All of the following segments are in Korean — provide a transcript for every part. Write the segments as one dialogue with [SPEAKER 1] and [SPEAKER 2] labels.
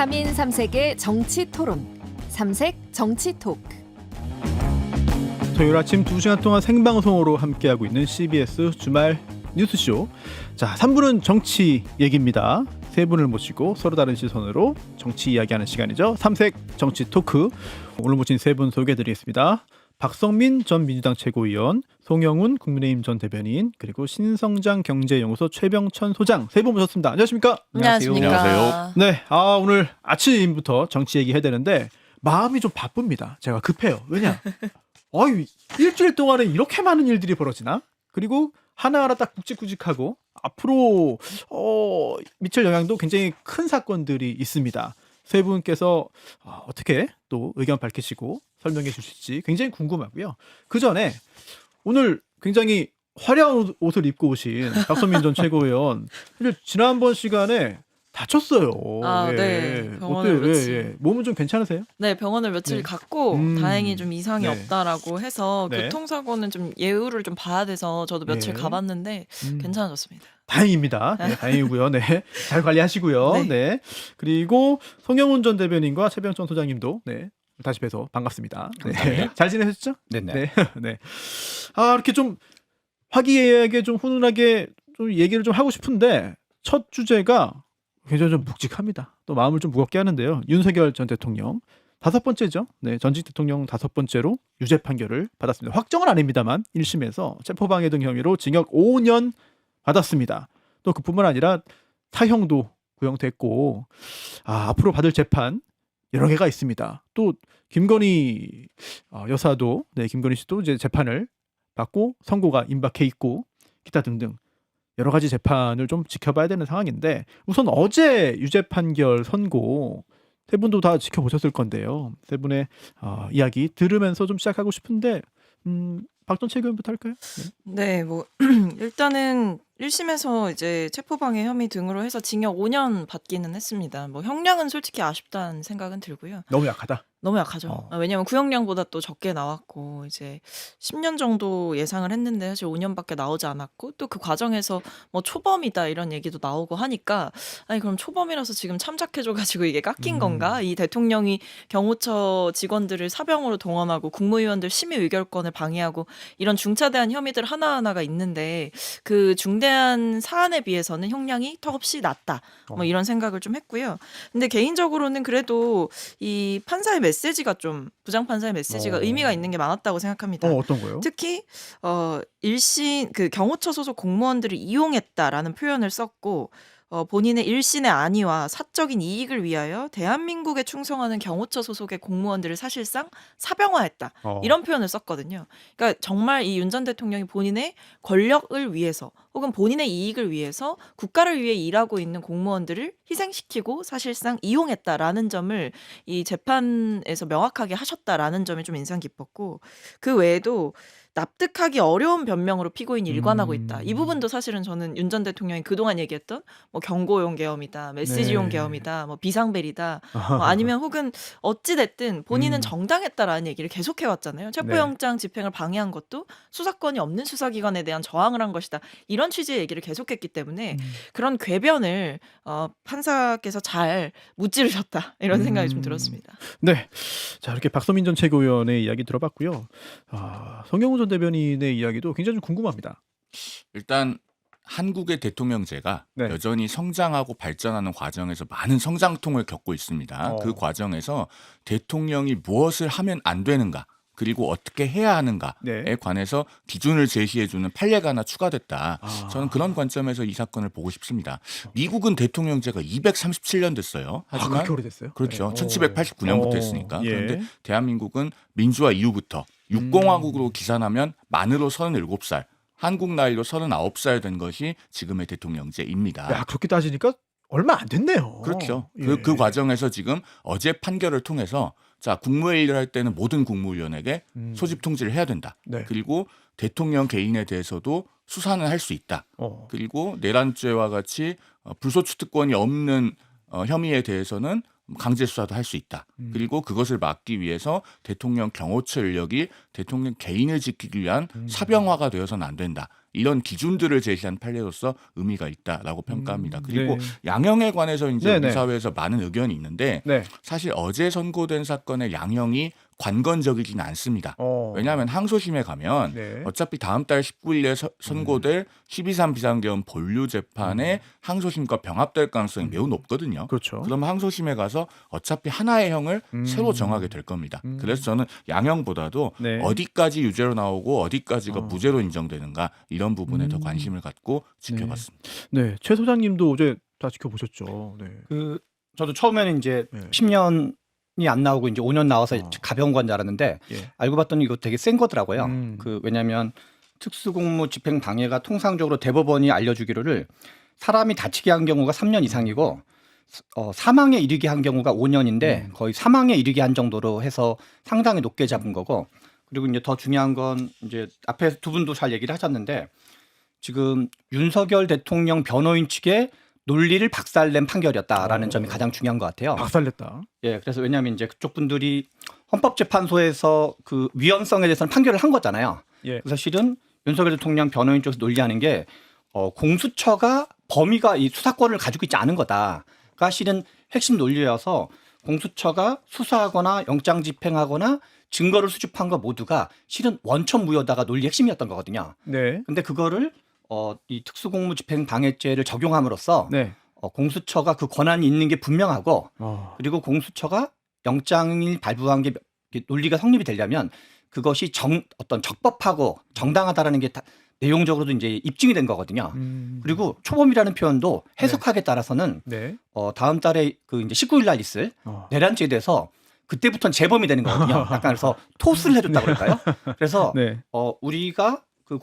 [SPEAKER 1] 3인 3색의 정치 토론, 삼색 정치 토크.
[SPEAKER 2] 토요일 아침 2시간 동안 생방송으로 함께하고 있는 CBS 주말 뉴스쇼. 자, 3부는 정치 얘기입니다. 세 분을 모시고 서로 다른 시선으로 정치 이야기하는 시간이죠. 삼색 정치 토크. 오늘 모신 세 분 소개해드리겠습니다. 박성민 전 민주당 최고위원, 송영훈 국민의힘 전 대변인, 그리고 신성장 경제연구소 최병천 소장, 세 분 모셨습니다. 안녕하십니까?
[SPEAKER 3] 안녕하세요.
[SPEAKER 2] 네, 오늘 아침부터 정치 얘기해야 되는데 마음이 좀 바쁩니다. 제가 급해요. 왜냐? 일주일 동안에 이렇게 많은 일들이 벌어지나? 그리고 하나하나 딱 굵직굵직하고 앞으로 미칠 영향도 굉장히 큰 사건들이 있습니다. 세 분께서 어떻게 또 의견 밝히시고 설명해 주실지 굉장히 궁금하고요. 그 전에 오늘 굉장히 화려한 옷을 입고 오신 박선민 전 최고위원, 사실 지난번 시간에 다쳤어요.
[SPEAKER 3] 네. 병원을
[SPEAKER 2] 어때요?
[SPEAKER 3] 며칠.
[SPEAKER 2] 몸은 좀 괜찮으세요?
[SPEAKER 3] 네, 병원을 며칠
[SPEAKER 2] 네.
[SPEAKER 3] 갔고 다행히 좀 이상이
[SPEAKER 2] 네.
[SPEAKER 3] 없다라고 해서
[SPEAKER 2] 네.
[SPEAKER 3] 교통사고는 좀 예우를 좀 봐야 돼서 저도 며칠
[SPEAKER 2] 네.
[SPEAKER 3] 가봤는데 괜찮아졌습니다.
[SPEAKER 2] 다행입니다. 네, 다행이고요. 네, 잘 관리하시고요. 네.
[SPEAKER 3] 네.
[SPEAKER 2] 그리고 송영훈 전 대변인과 최병천 소장님도 다시 뵈서 반갑습니다. 네.
[SPEAKER 4] 감사합니다.
[SPEAKER 2] 잘 지내셨죠?
[SPEAKER 4] 네네.
[SPEAKER 2] 네. 네. 이렇게 좀 화기애애하게 좀 훈훈하게 좀 얘기를 좀 하고 싶은데 첫 주제가 굉장히 좀 묵직합니다. 또 마음을 좀 무겁게 하는데요. 윤석열 전 대통령 5번째죠. 네, 전직 대통령 5번째로 유죄 판결을 받았습니다. 확정은 아닙니다만 1심에서 체포방해 등 혐의로 징역 5년 받았습니다. 또 그뿐만 아니라 사형도 구형됐고 앞으로 받을 재판 여러 개가 있습니다. 또 김건희 여사도 김건희 씨도 이제 재판을 받고 선고가 임박해 있고 기타 등등 여러 가지 재판을 좀 지켜봐야 되는 상황인데 우선 어제 유죄 판결 선고 세 분도 다 지켜보셨을 건데요. 세 분의 이야기 들으면서 좀 시작하고 싶은데 박 전 최고위원부터 할까요?
[SPEAKER 3] 네, 뭐 일단은 1심에서 이제 체포방해 혐의 등으로 해서 징역 5년 받기는 했습니다. 뭐 형량은 솔직히 아쉽다는 생각은 들고요.
[SPEAKER 2] 너무 약하다.
[SPEAKER 3] 너무 약하죠. 왜냐면 구형량보다 또 적게 나왔고 이제 10년 정도 예상을 했는데 사실 5년밖에 나오지 않았고 또 그 과정에서 뭐 초범이다 이런 얘기도 나오고 하니까 아니 그럼 초범이라서 지금 참작해줘가지고 이게 깎인 건가? 이 대통령이 경호처 직원들을 사병으로 동원하고 국무위원들 심의 의결권을 방해하고 이런 중차대한 혐의들 하나하나가 있는데 그 중대한 사안에 비해서는 형량이 턱없이 낮다. 뭐 이런 생각을 좀 했고요. 근데 개인적으로는 그래도 이 판사의 메시지가 좀 부장판사의 메시지가 의미가 있는 게 많았다고 생각합니다.
[SPEAKER 2] 어떤 거요?
[SPEAKER 3] 특히 1심 그 경호처 소속 공무원들을 이용했다라는 표현을 썼고 본인의 1신의 안위와 사적인 이익을 위하여 대한민국에 충성하는 경호처 소속의 공무원들을 사실상 사병화했다. 이런 표현을 썼거든요. 그러니까 정말 이 윤 전 대통령이 본인의 권력을 위해서 혹은 본인의 이익을 위해서 국가를 위해 일하고 있는 공무원들을 희생시키고 사실상 이용했다라는 점을 이 재판에서 명확하게 하셨다라는 점이 좀 인상 깊었고 그 외에도 납득하기 어려운 변명으로 피고인이 일관하고 있다. 이 부분도 사실은 저는 윤 전 대통령이 그동안 얘기했던 뭐 경고용 계엄이다, 메시지용 계엄이다, 뭐 비상벨이다, 아니면 혹은 어찌 됐든 본인은 정당했다라는 얘기를 계속해 왔잖아요. 체포영장 집행을 방해한 것도 수사권이 없는 수사기관에 대한 저항을 한 것이다. 이런 취지의 얘기를 계속했기 때문에 그런 궤변을 판사께서 잘 무찌르셨다. 이런 생각이 좀 들었습니다.
[SPEAKER 2] 네, 자 이렇게 박선민 전 최고위원의 이야기 들어봤고요. 송영훈 전 대변인의 이야기도 굉장히 좀 궁금합니다.
[SPEAKER 4] 일단 한국의 대통령제가
[SPEAKER 2] 네.
[SPEAKER 4] 여전히 성장하고 발전하는 과정에서 많은 성장통을 겪고 있습니다. 그 과정에서 대통령이 무엇을 하면 안 되는가 그리고 어떻게 해야 하는가에 관해서 기준을 제시해주는 판례가 하나 추가됐다. 저는 그런 관점에서 이 사건을 보고 싶습니다. 미국은 대통령제가 237년 됐어요. 하지만
[SPEAKER 2] 그렇게 오래됐어요?
[SPEAKER 4] 그렇죠. 1789년부터 했으니까. 그런데 대한민국은 민주화 이후부터 6공화국으로 기산하면 만으로 37살, 한국 나이로 39살 된 것이 지금의 대통령제입니다.
[SPEAKER 2] 야, 그렇게 따지니까 얼마 안 됐네요.
[SPEAKER 4] 그렇죠. 그 과정에서 지금 어제 판결을 통해서 자 국무회의를 할 때는 모든 국무위원에게 소집 통지를 해야 된다. 그리고 대통령 개인에 대해서도 수사는 할 수 있다. 그리고 내란죄와 같이 불소추 특권이 없는 혐의에 대해서는 강제 수사도 할 수 있다. 그리고 그것을 막기 위해서 대통령 경호처 인력이 대통령 개인을 지키기 위한 사병화가 되어서는 안 된다. 이런 기준들을 제시한 판례로서 의미가 있다라고 평가합니다. 그리고
[SPEAKER 2] 네.
[SPEAKER 4] 양형에 관해서 이제
[SPEAKER 2] 네네.
[SPEAKER 4] 우리 사회에서 많은 의견이 있는데
[SPEAKER 2] 네.
[SPEAKER 4] 사실 어제 선고된 사건의 양형이 관건적이진 않습니다. 왜냐하면 항소심에 가면
[SPEAKER 2] 네.
[SPEAKER 4] 어차피 다음 달 19일에 선고될 12.3 비상계엄 본류 재판에 항소심과 병합될 가능성이 매우 높거든요.
[SPEAKER 2] 그렇죠.
[SPEAKER 4] 그럼 항소심에 가서 어차피 하나의 형을 새로 정하게 될 겁니다. 그래서 저는 양형보다도
[SPEAKER 2] 네.
[SPEAKER 4] 어디까지 유죄로 나오고 어디까지가
[SPEAKER 2] 어.
[SPEAKER 4] 무죄로 인정되는가 이런 부분에 더 관심을 갖고 지켜봤습니다.
[SPEAKER 2] 네, 최 소장님도 어제 다 지켜보셨죠. 네.
[SPEAKER 5] 저도 처음에는 이제
[SPEAKER 2] 네.
[SPEAKER 5] 10년이 안 나오고 이제 5년 나와서 가벼운 건 줄 알았는데
[SPEAKER 2] 예.
[SPEAKER 5] 알고 봤더니 이거 되게 센 거더라고요.
[SPEAKER 2] 음.
[SPEAKER 5] 왜냐하면 특수공무 집행 방해가 통상적으로 대법원이 알려주기로를 사람이 다치게 한 경우가 3년 이상이고 사망에 이르게 한 경우가 5년인데 거의 사망에 이르게 한 정도로 해서 상당히 높게 잡은 거고, 그리고 이제 더 중요한 건 이제 앞에 두 분도 잘 얘기를 하셨는데 지금 윤석열 대통령 변호인 측의 논리를 박살낸 판결이었다라는 점이 가장 중요한 것 같아요.
[SPEAKER 2] 박살냈다.
[SPEAKER 5] 예, 그래서 왜냐하면 이제 그쪽 분들이 헌법재판소에서 그 위헌성에 대해서는 판결을 한 거잖아요.
[SPEAKER 2] 예.
[SPEAKER 5] 그래서 실은 윤석열 대통령 변호인 쪽에서 논리하는 게 공수처가 범위가 이 수사권을 가지고 있지 않은 거다가 실은 핵심 논리여서 공수처가 수사하거나 영장 집행하거나 증거를 수집한 것 모두가 실은 원천무효다가 논리 핵심이었던 거거든요.
[SPEAKER 2] 네.
[SPEAKER 5] 근데 그거를 이 특수공무집행방해죄를 적용함으로써
[SPEAKER 2] 네.
[SPEAKER 5] 공수처가 그 권한이 있는 게 분명하고, 그리고 공수처가 영장을 발부한 게 논리가 성립이 되려면 그것이 어떤 적법하고 정당하다라는 게 내용적으로도 이제 입증이 된 거거든요. 그리고 초범이라는 표현도 해석하기에 따라서는
[SPEAKER 2] 네.
[SPEAKER 5] 다음 달에 그 이제 19일 날 있을 내란죄에 대해서 그때부터는 재범이 되는 거거든요. 약간 그래서 토스를 해줬다고 그럴까요? 그래서
[SPEAKER 2] 네.
[SPEAKER 5] 우리가 그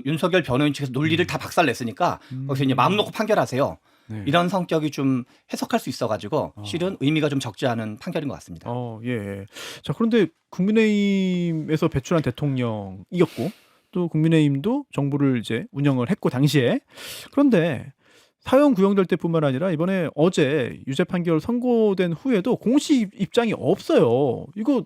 [SPEAKER 5] 윤석열 변호인 측에서 논리를 다 박살냈으니까 거기서 이제 마음 놓고 판결하세요.
[SPEAKER 2] 네.
[SPEAKER 5] 이런 성격이 좀 해석할 수 있어가지고 실은 의미가 좀 적지 않은 판결인 것 같습니다.
[SPEAKER 2] 예. 자, 그런데 국민의힘에서 배출한 대통령이었고 또 국민의힘도 정부를 이제 운영을 했고 당시에, 그런데 사형 구형될 때뿐만 아니라 이번에 어제 유죄 판결 선고된 후에도 공식 입장이 없어요. 이거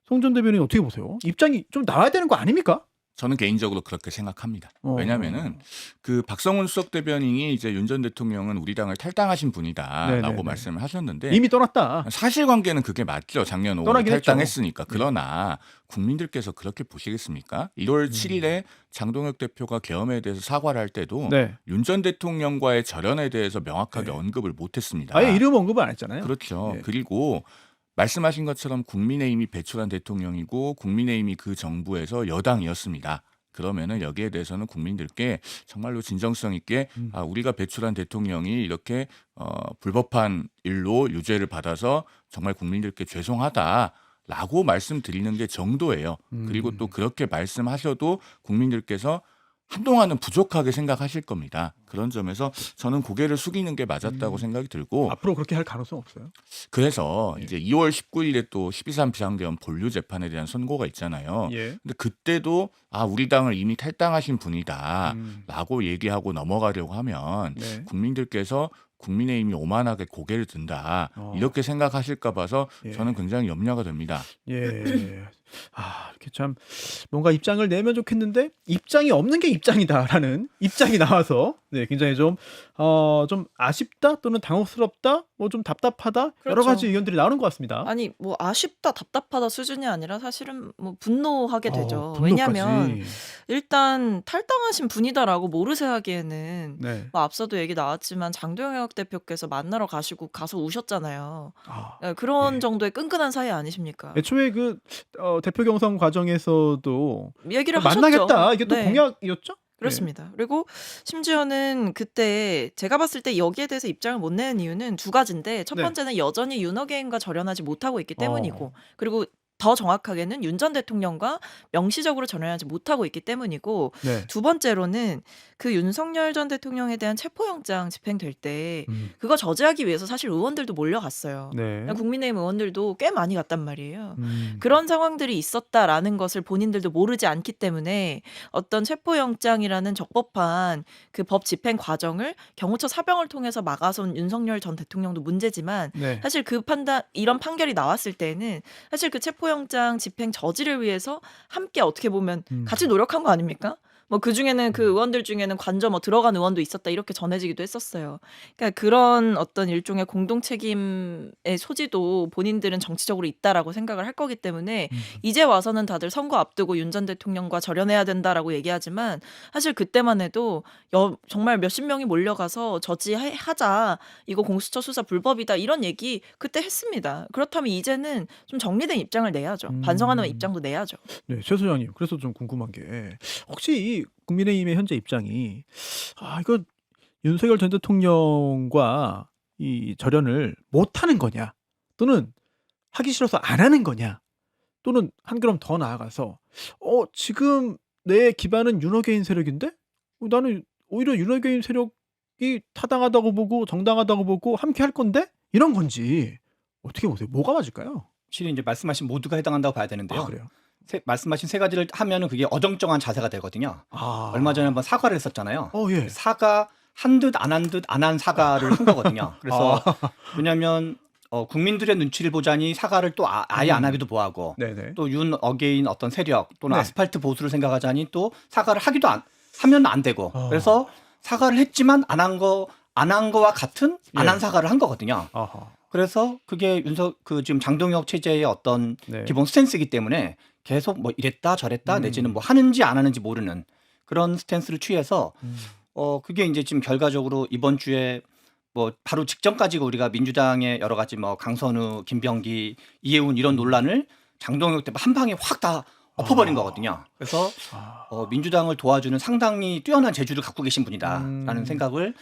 [SPEAKER 2] 송 전 대변인 어떻게 보세요? 입장이 좀 나와야 되는 거 아닙니까?
[SPEAKER 4] 저는 개인적으로 그렇게 생각합니다. 왜냐하면은 그 박성훈 수석 대변인이 이제 윤 전 대통령은 우리 당을 탈당하신 분이다라고
[SPEAKER 2] 네네네.
[SPEAKER 4] 말씀을 하셨는데
[SPEAKER 2] 이미 떠났다.
[SPEAKER 4] 사실관계는 그게 맞죠. 작년 5월에
[SPEAKER 2] 떠나긴
[SPEAKER 4] 탈당했으니까. 그러나 국민들께서 그렇게 보시겠습니까? 1월 7일에 장동혁 대표가 계엄에 대해서 사과를 할 때도
[SPEAKER 2] 네.
[SPEAKER 4] 윤 전 대통령과의 절연에 대해서 명확하게
[SPEAKER 2] 네.
[SPEAKER 4] 언급을 못했습니다.
[SPEAKER 2] 아예 이름 언급을 안 했잖아요.
[SPEAKER 4] 그렇죠.
[SPEAKER 2] 네.
[SPEAKER 4] 그리고 말씀하신 것처럼 국민의힘이 배출한 대통령이고 국민의힘이 그 정부에서 여당이었습니다. 그러면은 여기에 대해서는 국민들께 정말로 진정성 있게 우리가 배출한 대통령이 이렇게 불법한 일로 유죄를 받아서 정말 국민들께 죄송하다라고 말씀드리는 게 정도예요. 그리고 또 그렇게 말씀하셔도 국민들께서 한동안은 부족하게 생각하실 겁니다. 그런 점에서 저는 고개를 숙이는 게 맞았다고 생각이 들고,
[SPEAKER 2] 앞으로 그렇게 할 가능성 없어요.
[SPEAKER 4] 그래서 이제 2월 19일에 또 12.3 비상계엄 본류 재판에 대한 선고가 있잖아요.
[SPEAKER 2] 예.
[SPEAKER 4] 근데 그때도 우리 당을 이미 탈당하신 분이다라고 얘기하고 넘어가려고 하면
[SPEAKER 2] 네.
[SPEAKER 4] 국민들께서 국민의힘이 오만하게 고개를 든다 이렇게 생각하실까 봐서
[SPEAKER 2] 예.
[SPEAKER 4] 저는 굉장히 염려가 됩니다.
[SPEAKER 2] 예. 이렇게 참 뭔가 입장을 내면 좋겠는데 입장이 없는 게 입장이다라는 입장이 나와서 굉장히 좀 아쉽다 또는 당혹스럽다, 뭐 좀 답답하다 여러
[SPEAKER 3] 그렇죠.
[SPEAKER 2] 가지 의견들이 나오는 것 같습니다.
[SPEAKER 3] 아니 뭐 아쉽다 답답하다 수준이 아니라 사실은 뭐 분노하게 되죠.
[SPEAKER 2] 분노까지.
[SPEAKER 3] 왜냐하면 일단 탈당하신 분이다라고 모르쇠 하기에는
[SPEAKER 2] 네.
[SPEAKER 3] 뭐 앞서도 얘기 나왔지만 장동혁 대표께서 만나러 가서 우셨잖아요. 그런
[SPEAKER 2] 네.
[SPEAKER 3] 정도의 끈끈한 사이 아니십니까?
[SPEAKER 2] 애초에 그 대표 경선 과정에서도
[SPEAKER 3] 얘기를 하셨죠.
[SPEAKER 2] 만나겠다 이게 또
[SPEAKER 3] 네.
[SPEAKER 2] 공약이었죠?
[SPEAKER 3] 그렇습니다. 그리고 심지어는 그때 제가 봤을 때 여기에 대해서 입장을 못 내는 이유는 두 가지인데 첫
[SPEAKER 2] 네.
[SPEAKER 3] 번째는 여전히 윤호개인과 절연하지 못하고 있기 때문이고, 그리고 더 정확하게는 윤 전 대통령과 명시적으로 전화하지 못하고 있기 때문이고
[SPEAKER 2] 네.
[SPEAKER 3] 두 번째로는 그 윤석열 전 대통령에 대한 체포영장 집행될 때 그거 저지하기 위해서 사실 의원들도 몰려갔어요.
[SPEAKER 2] 네.
[SPEAKER 3] 국민의힘 의원들도 꽤 많이 갔단 말이에요.
[SPEAKER 2] 음.
[SPEAKER 3] 그런 상황들이 있었다라는 것을 본인들도 모르지 않기 때문에 어떤 체포영장이라는 적법한 그 법 집행 과정을 경호처 사병을 통해서 막아선 윤석열 전 대통령도 문제지만
[SPEAKER 2] 네.
[SPEAKER 3] 사실 그 판단 이런 판결이 나왔을 때는 사실 그 체포영장 집행 저지를 위해서 함께 어떻게 보면 같이 노력한 거 아닙니까? 뭐 그 중에는 그 의원들 중에는 관저 뭐 들어간 의원도 있었다 이렇게 전해지기도 했었어요. 그러니까 그런 어떤 일종의 공동 책임의 소지도 본인들은 정치적으로 있다라고 생각을 할 거기 때문에 이제 와서는 다들 선거 앞두고 윤 전 대통령과 절연해야 된다라고 얘기하지만 사실 그때만 해도 정말 몇십 명이 몰려가서 저지하자 이거 공수처 수사 불법이다 이런 얘기 그때 했습니다. 그렇다면 이제는 좀 정리된 입장을 내야죠. 반성하는 입장도 내야죠.
[SPEAKER 2] 네, 최 소장님. 그래서 좀 궁금한 게 혹시 이 국민의힘의 현재 입장이 이거 윤석열 전 대통령과 이 절연을 못 하는 거냐? 또는 하기 싫어서 안 하는 거냐? 또는 한 걸음 더 나아가서 지금 내 기반은 윤호개인 세력인데 나는 오히려 윤호개인 세력이 타당하다고 보고 정당하다고 보고 함께 할 건데 이런 건지 어떻게 보세요? 뭐가 맞을까요?
[SPEAKER 5] 실은 이제 말씀하신 모두가 해당한다고 봐야 되는데요.
[SPEAKER 2] 그래요?
[SPEAKER 5] 말씀하신 세 가지를 하면은 그게 어정쩡한 자세가 되거든요. 얼마 전에 한번 사과를 했었잖아요.
[SPEAKER 2] 예.
[SPEAKER 5] 사과 한 듯 안 한 듯 안 한 사과를 한 거거든요. 그래서 왜냐하면 국민들의 눈치를 보자니 사과를 또 아예 안 하기도 뭐하고
[SPEAKER 2] 네네.
[SPEAKER 5] 또 윤 어게인 어떤 세력 또는
[SPEAKER 2] 네.
[SPEAKER 5] 아스팔트 보수를 생각하자니 또 사과를 하면 안 되고 그래서 사과를 했지만 안 한 거와 같은 안 한 사과를 한 거거든요.
[SPEAKER 2] 아하.
[SPEAKER 5] 그래서 그게 지금 장동혁 체제의 어떤
[SPEAKER 2] 네.
[SPEAKER 5] 기본 스탠스이기 때문에 계속 뭐 이랬다 저랬다 내지는 뭐 하는지 안 하는지 모르는 그런 스탠스를 취해서 그게 이제 지금 결과적으로 이번 주에 뭐 바로 직전까지 우리가 민주당의 여러 가지 뭐 강선우, 김병기, 이해운 이런 논란을 장동혁 때 한 방에 확 다 엎어버린 거거든요. 그래서 민주당을 도와주는 상당히 뛰어난 재주를 갖고 계신 분이다라는 생각을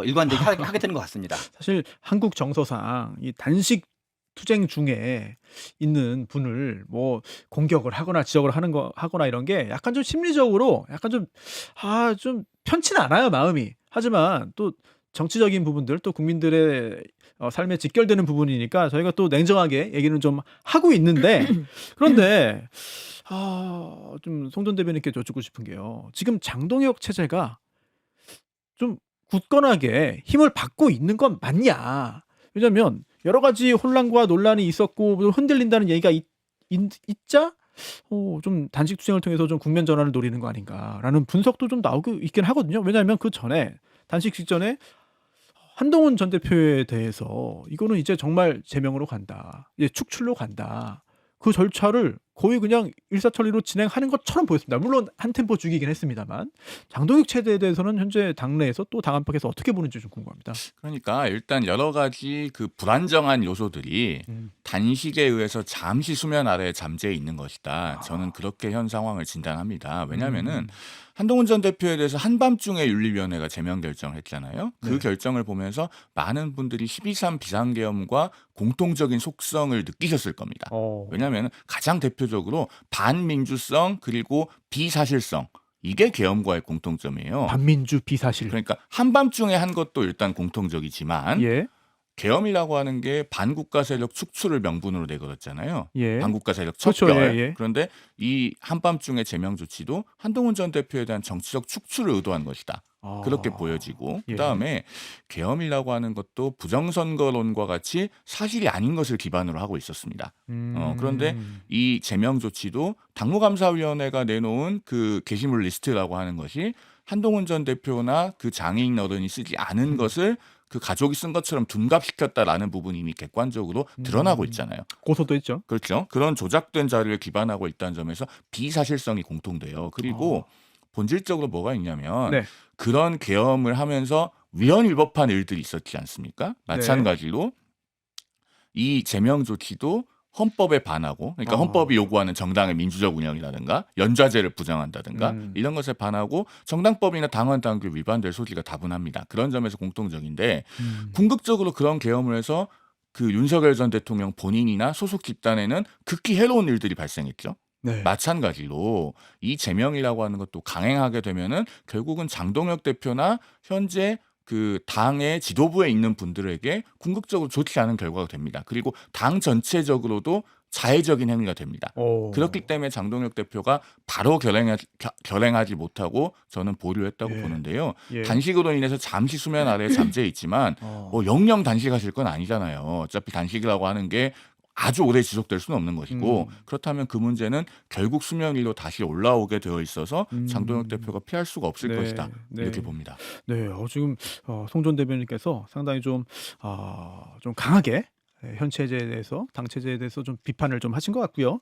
[SPEAKER 5] 일관되게 하게 되는 것 같습니다.
[SPEAKER 2] 사실 한국 정서상 이 단식 투쟁 중에 있는 분을 뭐 공격을 하거나 지적을 하거나 이런 게 약간 좀 심리적으로 약간 좀 편치는 않아요, 마음이. 하지만 또 정치적인 부분들 또 국민들의 삶에 직결되는 부분이니까 저희가 또 냉정하게 얘기는 좀 하고 있는데 그런데 좀 송전 대변인께 여쭙고 싶은 게요. 지금 장동혁 체제가 좀 굳건하게 힘을 받고 있는 건 맞냐? 왜냐하면 여러 가지 혼란과 논란이 있었고 흔들린다는 얘기가 있자 좀 단식 투쟁을 통해서 좀 국면 전환을 노리는 거 아닌가라는 분석도 좀 나오고 있긴 하거든요. 왜냐하면 그 전에 단식 직전에 한동훈 전 대표에 대해서 이거는 이제 정말 제명으로 간다, 이제 축출로 간다. 그 절차를 거의 그냥 일사천리로 진행하는 것처럼 보였습니다. 물론 한 템포 죽이긴 했습니다만 장동혁 체제에 대해서는 현재 당내에서 또 당 안팎에서 어떻게 보는지 좀 궁금합니다.
[SPEAKER 4] 그러니까 일단 여러 가지 그 불안정한 요소들이 단식에 의해서 잠시 수면 아래에 잠재해 있는 것이다. 저는 그렇게 현 상황을 진단합니다. 왜냐하면은 한동훈 전 대표에 대해서 한밤중에 윤리위원회가 제명 결정을 했잖아요. 그
[SPEAKER 2] 네.
[SPEAKER 4] 결정을 보면서 많은 분들이 12.3 비상계엄과 공통적인 속성을 느끼셨을 겁니다. 왜냐하면 가장 대표적으로 반민주성 그리고 비사실성 이게 계엄과의 공통점이에요.
[SPEAKER 2] 반민주 비사실.
[SPEAKER 4] 그러니까 한밤중에 한 것도 일단 공통적이지만
[SPEAKER 2] 예.
[SPEAKER 4] 계엄이라고 하는 게 반국가 세력 축출을 명분으로 내걸었잖아요.
[SPEAKER 2] 예.
[SPEAKER 4] 반국가 세력
[SPEAKER 2] 그렇죠.
[SPEAKER 4] 척결.
[SPEAKER 2] 예.
[SPEAKER 4] 그런데 이 한밤중에 제명 조치도 한동훈 전 대표에 대한 정치적 축출을 의도한 것이다. 그렇게 보여지고
[SPEAKER 2] 예.
[SPEAKER 4] 그다음에 계엄이라고 하는 것도 부정선거론과 같이 사실이 아닌 것을 기반으로 하고 있었습니다. 그런데 이 제명 조치도 당무감사위원회가 내놓은 그 게시물 리스트라고 하는 것이 한동훈 전 대표나 그 장애인 어른이 쓰지 않은 것을 그 가족이 쓴 것처럼 둔갑시켰다라는 부분이 이미 객관적으로 드러나고 있잖아요.
[SPEAKER 2] 고소도 했죠.
[SPEAKER 4] 그렇죠. 그런 조작된 자료를 기반하고 있다는 점에서 비사실성이 공통돼요. 그리고 본질적으로 뭐가 있냐면
[SPEAKER 2] 네.
[SPEAKER 4] 그런 계엄을 하면서 위헌위법한 일들이 있었지 않습니까? 마찬가지로 이 제명 조치도 헌법에 반하고 그러니까 헌법이 요구하는 정당의 민주적 운영이라든가 연좌제를 부정한다든가 이런 것에 반하고 정당법이나 당원 당규 위반될 소지가 다분합니다. 그런 점에서 공통적인데 궁극적으로 그런 계엄을 해서 그 윤석열 전 대통령 본인이나 소속 집단에는 극히 해로운 일들이 발생했죠.
[SPEAKER 2] 네.
[SPEAKER 4] 마찬가지로 이 제명이라고 하는 것도 강행하게 되면은 결국은 장동혁 대표나 현재 그 당의 지도부에 있는 분들에게 궁극적으로 좋지 않은 결과가 됩니다. 그리고 당 전체적으로도 자해적인 행위가 됩니다. 그렇기 때문에 장동혁 대표가 바로 결행하지 못하고 저는 보류했다고
[SPEAKER 2] 예.
[SPEAKER 4] 보는데요.
[SPEAKER 2] 예.
[SPEAKER 4] 단식으로 인해서 잠시 수면 아래에 잠재해 있지만 뭐 영영 단식하실 건 아니잖아요. 어차피 단식이라고 하는 게 아주 오래 지속될 수는 없는 것이고 그렇다면 그 문제는 결국 수면 위로 다시 올라오게 되어 있어서 장동혁 대표가 피할 수가 없을
[SPEAKER 2] 네.
[SPEAKER 4] 것이다.
[SPEAKER 2] 네.
[SPEAKER 4] 이렇게 봅니다.
[SPEAKER 2] 네, 지금 송 전 대변인께서 상당히 좀 강하게 현 체제에 대해서 당 체제에 대해서 좀 비판을 좀 하신 것 같고요.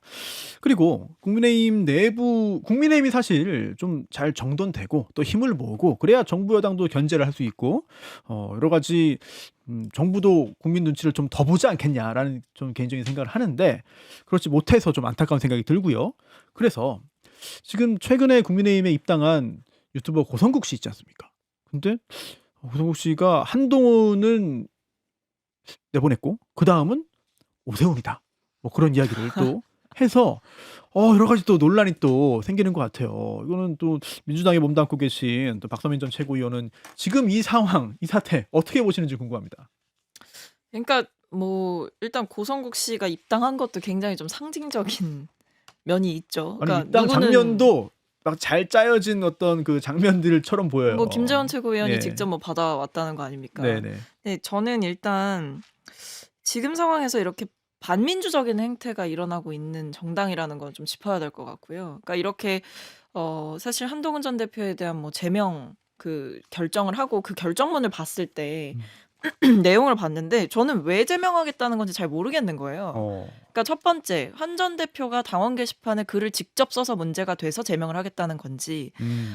[SPEAKER 2] 그리고 국민의힘이 사실 좀 잘 정돈되고 또 힘을 모으고 그래야 정부 여당도 견제를 할 수 있고 여러 가지 정부도 국민 눈치를 좀 더 보지 않겠냐라는 좀 개인적인 생각을 하는데 그렇지 못해서 좀 안타까운 생각이 들고요. 그래서 지금 최근에 국민의힘에 입당한 유튜버 고성국 씨 있지 않습니까? 근데 고성국 씨가 한동훈은 내보냈고 그 다음은 오세훈이다. 뭐 그런 이야기를 또 해서 여러 가지 또 논란이 또 생기는 것 같아요. 이거는 또 민주당에 몸담고 계신 또 박서민 전 최고위원은 지금 이 상황, 이 사태 어떻게 보시는지 궁금합니다.
[SPEAKER 3] 그러니까 뭐 일단 고성국 씨가 입당한 것도 굉장히 좀 상징적인 면이 있죠.
[SPEAKER 2] 아니
[SPEAKER 3] 그러니까
[SPEAKER 2] 입당
[SPEAKER 3] 누구는
[SPEAKER 2] 장면도 막 잘 짜여진 어떤 그 장면들처럼 보여요.
[SPEAKER 3] 뭐 김재원 최고위원이
[SPEAKER 2] 예.
[SPEAKER 3] 직접 뭐 받아왔다는 거 아닙니까?
[SPEAKER 2] 네네.
[SPEAKER 3] 네, 저는 일단 지금 상황에서 이렇게 반민주적인 행태가 일어나고 있는 정당이라는 건 좀 짚어야 될 것 같고요. 그러니까 이렇게 사실 한동훈 전 대표에 대한 뭐 제명 그 결정을 하고 그 결정문을 봤을 때 내용을 봤는데 저는 왜 제명하겠다는 건지 잘 모르겠는 거예요. 그러니까 첫 번째 한 전 대표가 당원 게시판에 글을 직접 써서 문제가 돼서 제명을 하겠다는 건지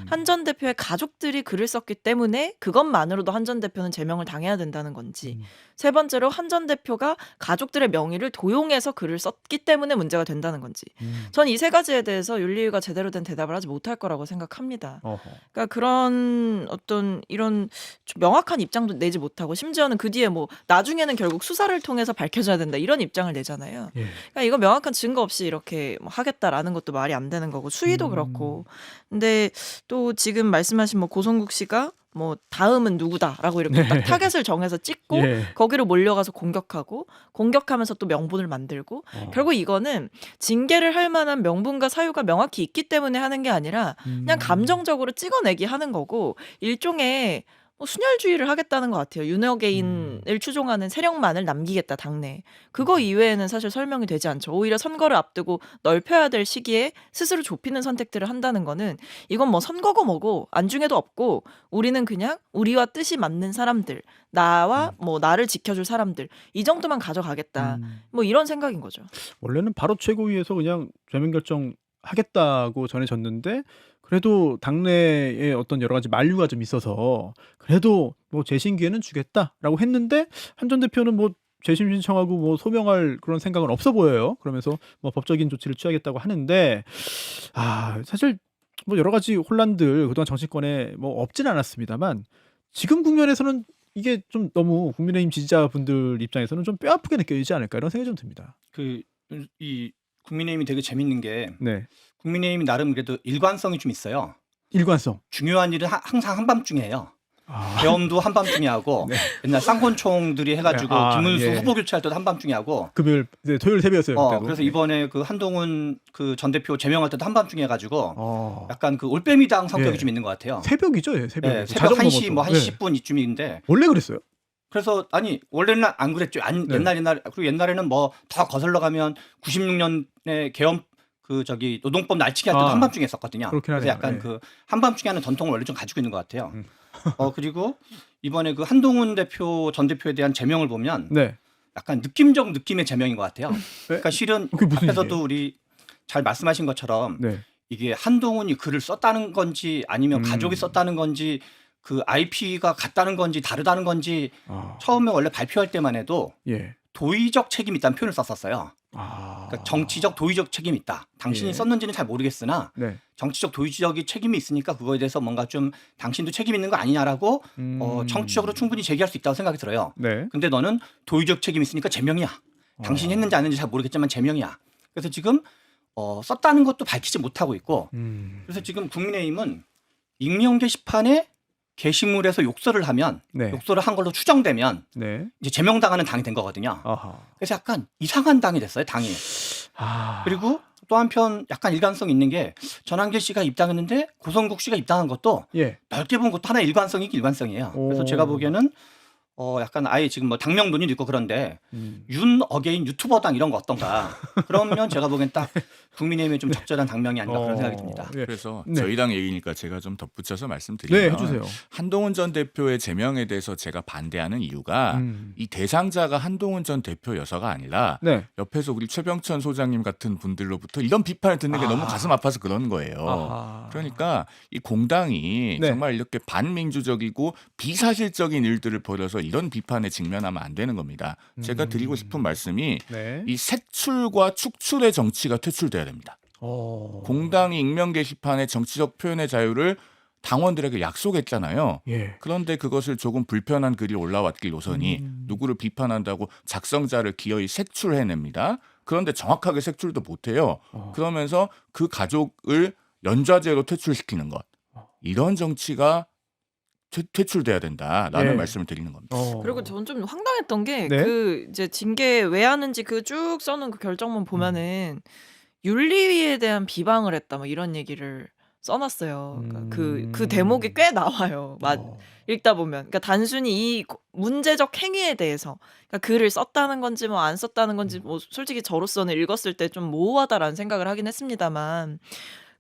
[SPEAKER 3] 한 전 대표의 가족들이 글을 썼기 때문에 그것만으로도 한 전 대표는 제명을 당해야 된다는 건지 세 번째로 한 전 대표가 가족들의 명의를 도용해서 글을 썼기 때문에 문제가 된다는 건지 전 이 세 가지에 대해서 윤리위가 제대로 된 대답을 하지 못할 거라고 생각합니다. 그러니까 그런 어떤 이런 좀 명확한 입장도 내지 못하고 심지어는 그 뒤에 뭐 나중에는 결국 수사를 통해서 밝혀져야 된다 이런 입장을 내잖아요.
[SPEAKER 2] 예.
[SPEAKER 3] 그러니까 이거 명확한 증거 없이 이렇게 뭐 하겠다라는 것도 말이 안 되는 거고 수위도 그렇고 근데 또 지금 말씀하신 뭐 고성국 씨가 뭐 다음은 누구다라고 이렇게 딱 타겟을 정해서 찍고
[SPEAKER 2] 예.
[SPEAKER 3] 거기로 몰려가서 공격하면서 또 명분을 만들고 결국 이거는 징계를 할 만한 명분과 사유가 명확히 있기 때문에 하는 게 아니라 그냥 감정적으로 찍어내기 하는 거고 일종의 뭐 순혈주의를 하겠다는 것 같아요. 윤여개인을 추종하는 세력만을 남기겠다 당내. 그거 이외에는 사실 설명이 되지 않죠. 오히려 선거를 앞두고 넓혀야 될 시기에 스스로 좁히는 선택들을 한다는 거는 이건 뭐 선거고 뭐고 안중에도 없고 우리는 그냥 우리와 뜻이 맞는 사람들 나와 뭐 나를 지켜줄 사람들 이 정도만 가져가겠다. 뭐 이런 생각인 거죠.
[SPEAKER 2] 원래는 바로 최고위에서 그냥 제명 결정 하겠다고 전해졌는데 그래도 당내에 어떤 여러 가지 만류가 좀 있어서 그래도 뭐 재심 기회는 주겠다라고 했는데 한 전 대표는 뭐 재심 신청하고 뭐 소명할 그런 생각은 없어 보여요. 그러면서 뭐 법적인 조치를 취하겠다고 하는데 사실 뭐 여러 가지 혼란들 그동안 정치권에 뭐 없진 않았습니다만 지금 국면에서는 이게 좀 너무 국민의힘 지지자분들 입장에서는 좀 뼈아프게 느껴지지 않을까 이런 생각이 좀 듭니다.
[SPEAKER 5] 이 국민의힘이 되게 재밌는 게
[SPEAKER 2] 네.
[SPEAKER 5] 국민의힘이 나름 그래도 일관성이 좀 있어요.
[SPEAKER 2] 일관성.
[SPEAKER 5] 중요한 일은 항상 한밤중에 해요. 계엄도 한밤중에 하고 옛날 쌍권총들이 해가지고 김문수 후보 교체할 때도 한밤중에 하고
[SPEAKER 2] 토요일 새벽이었어요. 그때도.
[SPEAKER 5] 그래서 이번에 그 한동훈 그 전 대표 제명할 때도 한밤중에 해가지고 약간 그 올빼미당 성격이 좀 있는 것 같아요.
[SPEAKER 2] 새벽이죠, 새벽.
[SPEAKER 5] 네, 새벽 1시 뭐 1시 10분 이쯤인데
[SPEAKER 2] 원래 그랬어요?
[SPEAKER 5] 그래서 아니 원래는 안 그랬죠. 옛날 그리고 옛날에는 뭐 더 거슬러 가면 96년에 계엄 그 저기 노동법 날치기 할 때도 한밤중에 했었거든요. 그래서 약간 그 한밤중에 하는 전통을 원래 좀 가지고 있는 것 같아요. 그리고 이번에 그 한동훈 대표 전 대표에 대한 제명을 보면 약간 느낌적 느낌의 제명인 것 같아요. 그러니까 실은 앞에서도 우리 잘 말씀하신 것처럼 이게 한동훈이 글을 썼다는 건지 아니면 가족이 썼다는 건지 그 IP가 같다는 건지 다르다는 건지 처음에 원래 발표할 때만 해도 도의적 책임이 있다는 표현을 썼었어요. 그러니까 정치적 도의적 책임이 있다. 당신이
[SPEAKER 2] 예.
[SPEAKER 5] 썼는지는 잘 모르겠으나
[SPEAKER 2] 네.
[SPEAKER 5] 정치적 도의적인 책임이 있으니까 그거에 대해서 뭔가 좀 당신도 책임 있는 거 아니냐라고 정치적으로 충분히 제기할 수 있다고 생각이 들어요.
[SPEAKER 2] 네.
[SPEAKER 5] 근데 너는 도의적 책임이 있으니까 제명이야. 당신이 했는지 안 했는지 잘 모르겠지만 제명이야. 그래서 지금 썼다는 것도 밝히지 못하고 있고 그래서 지금 국민의힘은 익명 게시판에 게시물에서 욕설을 하면
[SPEAKER 2] 네.
[SPEAKER 5] 욕설을 한 걸로 추정되면
[SPEAKER 2] 네.
[SPEAKER 5] 이제 제명당하는 당이 된 거거든요.
[SPEAKER 2] 아하.
[SPEAKER 5] 그래서 약간 이상한 당이 됐어요, 당이. 그리고 또 한편 약간 일관성 있는 게 전한계 씨가 입당했는데 고성국 씨가 입당한 것도
[SPEAKER 2] 예.
[SPEAKER 5] 넓게 보면 것도 하나의 일관성이긴 일관성이에요. 그래서
[SPEAKER 2] 오.
[SPEAKER 5] 제가 보기에는 약간 아예 지금 뭐 당명 논의도 있고 그런데 윤 어게인 유튜버당 이런 거 어떤가. 그러면 제가 보기엔 딱 국민의힘에 좀 적절한 당명이 아닌가 그런 생각이 듭니다.
[SPEAKER 2] 예.
[SPEAKER 4] 그래서
[SPEAKER 2] 네.
[SPEAKER 4] 저희 당 얘기니까 제가 좀 덧붙여서
[SPEAKER 2] 네,
[SPEAKER 4] 말씀드리면
[SPEAKER 2] 해주세요.
[SPEAKER 4] 한동훈 전 대표의 제명에 대해서 제가 반대하는 이유가 이 대상자가 한동훈 전 대표여서가 아니라
[SPEAKER 2] 네.
[SPEAKER 4] 옆에서 우리 최병천 소장님 같은 분들로부터 이런 비판을 듣는 게 너무 가슴 아파서 그런 거예요.
[SPEAKER 2] 아하.
[SPEAKER 4] 그러니까 이 공당이
[SPEAKER 2] 네.
[SPEAKER 4] 정말 이렇게 반민주적이고 비사실적인 일들을 벌여서 이런 비판에 직면하면 안 되는 겁니다. 제가 드리고 싶은 말씀이
[SPEAKER 2] 네.
[SPEAKER 4] 이 색출과 축출의 정치가 퇴출돼야 됩니다. 공당이 익명 게시판의 정치적 표현의 자유를 당원들에게 약속했잖아요.
[SPEAKER 2] 예.
[SPEAKER 4] 그런데 그것을 조금 불편한 글이 올라왔길 노선이 누구를 비판한다고 작성자를 기어이 색출해냅니다. 그런데 정확하게 색출도 못해요. 그러면서 그 가족을 연좌제로 퇴출시키는 것. 이런 정치가 퇴출돼야 된다라는
[SPEAKER 2] 예.
[SPEAKER 4] 말씀을 드리는 겁니다.
[SPEAKER 3] 그리고 저는 좀 황당했던 게
[SPEAKER 2] 네.
[SPEAKER 3] 그 이제 징계 왜 하는지 그 쭉 써놓은 그 결정문 보면은 윤리위에 대한 비방을 했다 뭐 이런 얘기를 써놨어요. 그러니까 그 대목이 꽤 나와요. 읽다 보면. 그러니까 단순히 이 문제적 행위에 대해서 그러니까 글을 썼다는 건지 뭐 안 썼다는 건지 뭐 솔직히 저로서는 읽었을 때 좀 모호하다라는 생각을 하긴 했습니다만